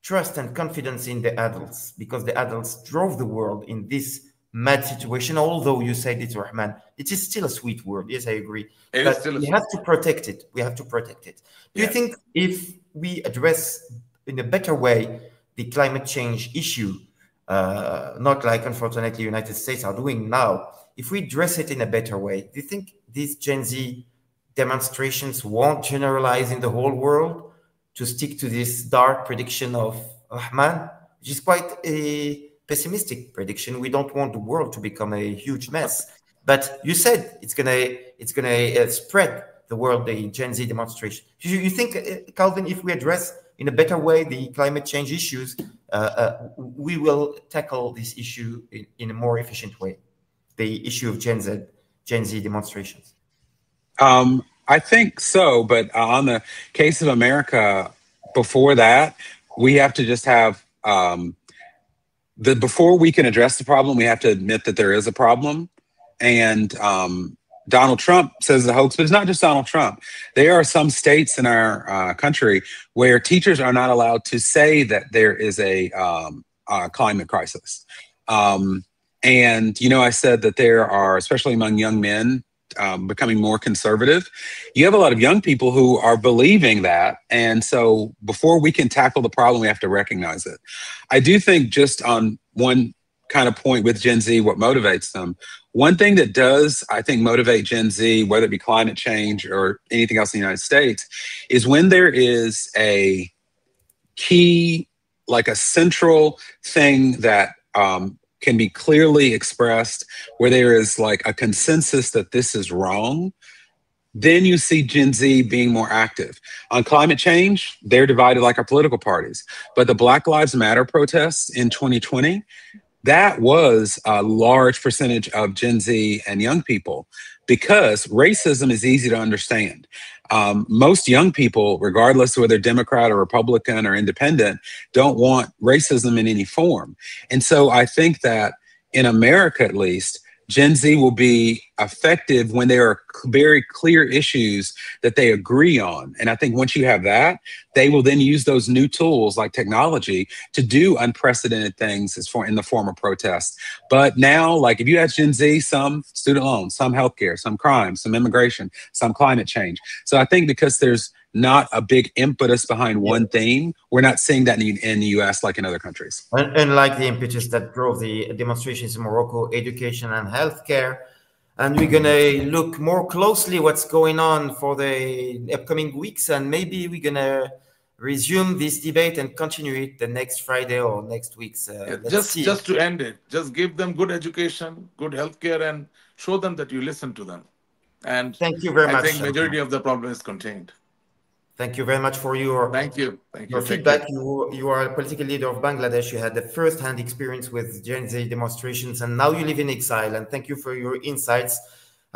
trust and confidence in the adults because the adults drove the world in this mad situation. Although you said it, Rahman, it is still a sweet world. Yes, I agree. But we have to protect it. We have to protect it. Do you think if we address in a better way the climate change issue, not like unfortunately United States are doing now, if we address it in a better way, do you think these Gen Z demonstrations won't generalize in the whole world to stick to this dark prediction of Rahman, which is quite a pessimistic prediction? We don't want the world to become a huge mess. But you said it's gonna spread the world, the Gen Z demonstration. You think, Calvin, if we address in a better way the climate change issues, we will tackle this issue in a more efficient way, the issue of Gen Z demonstrations? I think so, but on the case of America, before that, we have to just have before we can address the problem, we have to admit that there is a problem. And Donald Trump says the hoax, but it's not just Donald Trump. There are some states in our country where teachers are not allowed to say that there is a climate crisis. And, you know, I said that there are, especially among young men, becoming more conservative. You have a lot of young people who are believing that. And so before we can tackle the problem, we have to recognize it. I do think just on one kind of point with Gen Z, what motivates them. One thing that does, I think, motivate Gen Z, whether it be climate change or anything else in the United States, is when there is a key, like a central thing that can be clearly expressed, where there is like a consensus that this is wrong, then you see Gen Z being more active. On climate change, they're divided like our political parties. But the Black Lives Matter protests in 2020, that was a large percentage of Gen Z and young people, because racism is easy to understand. Most young people, regardless of whether Democrat or Republican or independent, don't want racism in any form. And so I think that in America, at least, Gen Z will be effective when there are very clear issues that they agree on. And I think once you have that, they will then use those new tools like technology to do unprecedented things in the form of protest. But now, like if you ask Gen Z, some student loans, some healthcare, some crime, some immigration, some climate change. So I think because there's not a big impetus behind one theme, we're not seeing that in the US like in other countries. Unlike the impetus that drove the demonstrations in Morocco, education and healthcare. And we're going to look more closely what's going on for the upcoming weeks. And maybe we're going to resume this debate and continue it the next Friday or next week's. Let's see. Just to end it, just give them good education, good healthcare, and show them that you listen to them. And Thank you very I much. think majority of the problem is contained. Thank you very much for your Thank you. your feedback. You are a political leader of Bangladesh. You had the first-hand experience with Gen Z demonstrations, and now you live in exile. And thank you for your insights.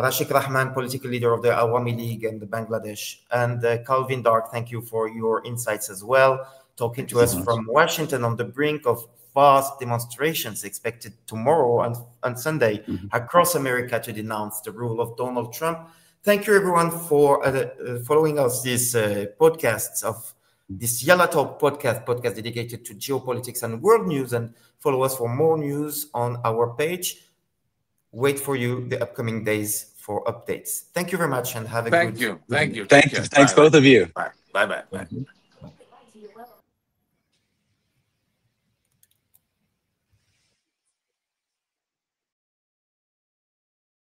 Rasheq Rahman, political leader of the Awami League and the Bangladesh, and Calvin Dark, thank you for your insights as well. Talking to us from Washington on the brink of vast demonstrations expected tomorrow and Sunday across America to denounce the rule of Donald Trump. Thank you, everyone, for following us these podcasts of this Yallah Talk podcast dedicated to geopolitics and world news. And follow us for more news on our page. Wait for you the upcoming days for updates. Thank you very much and have a good Thank you. Thanks both of you. Bye. Bye.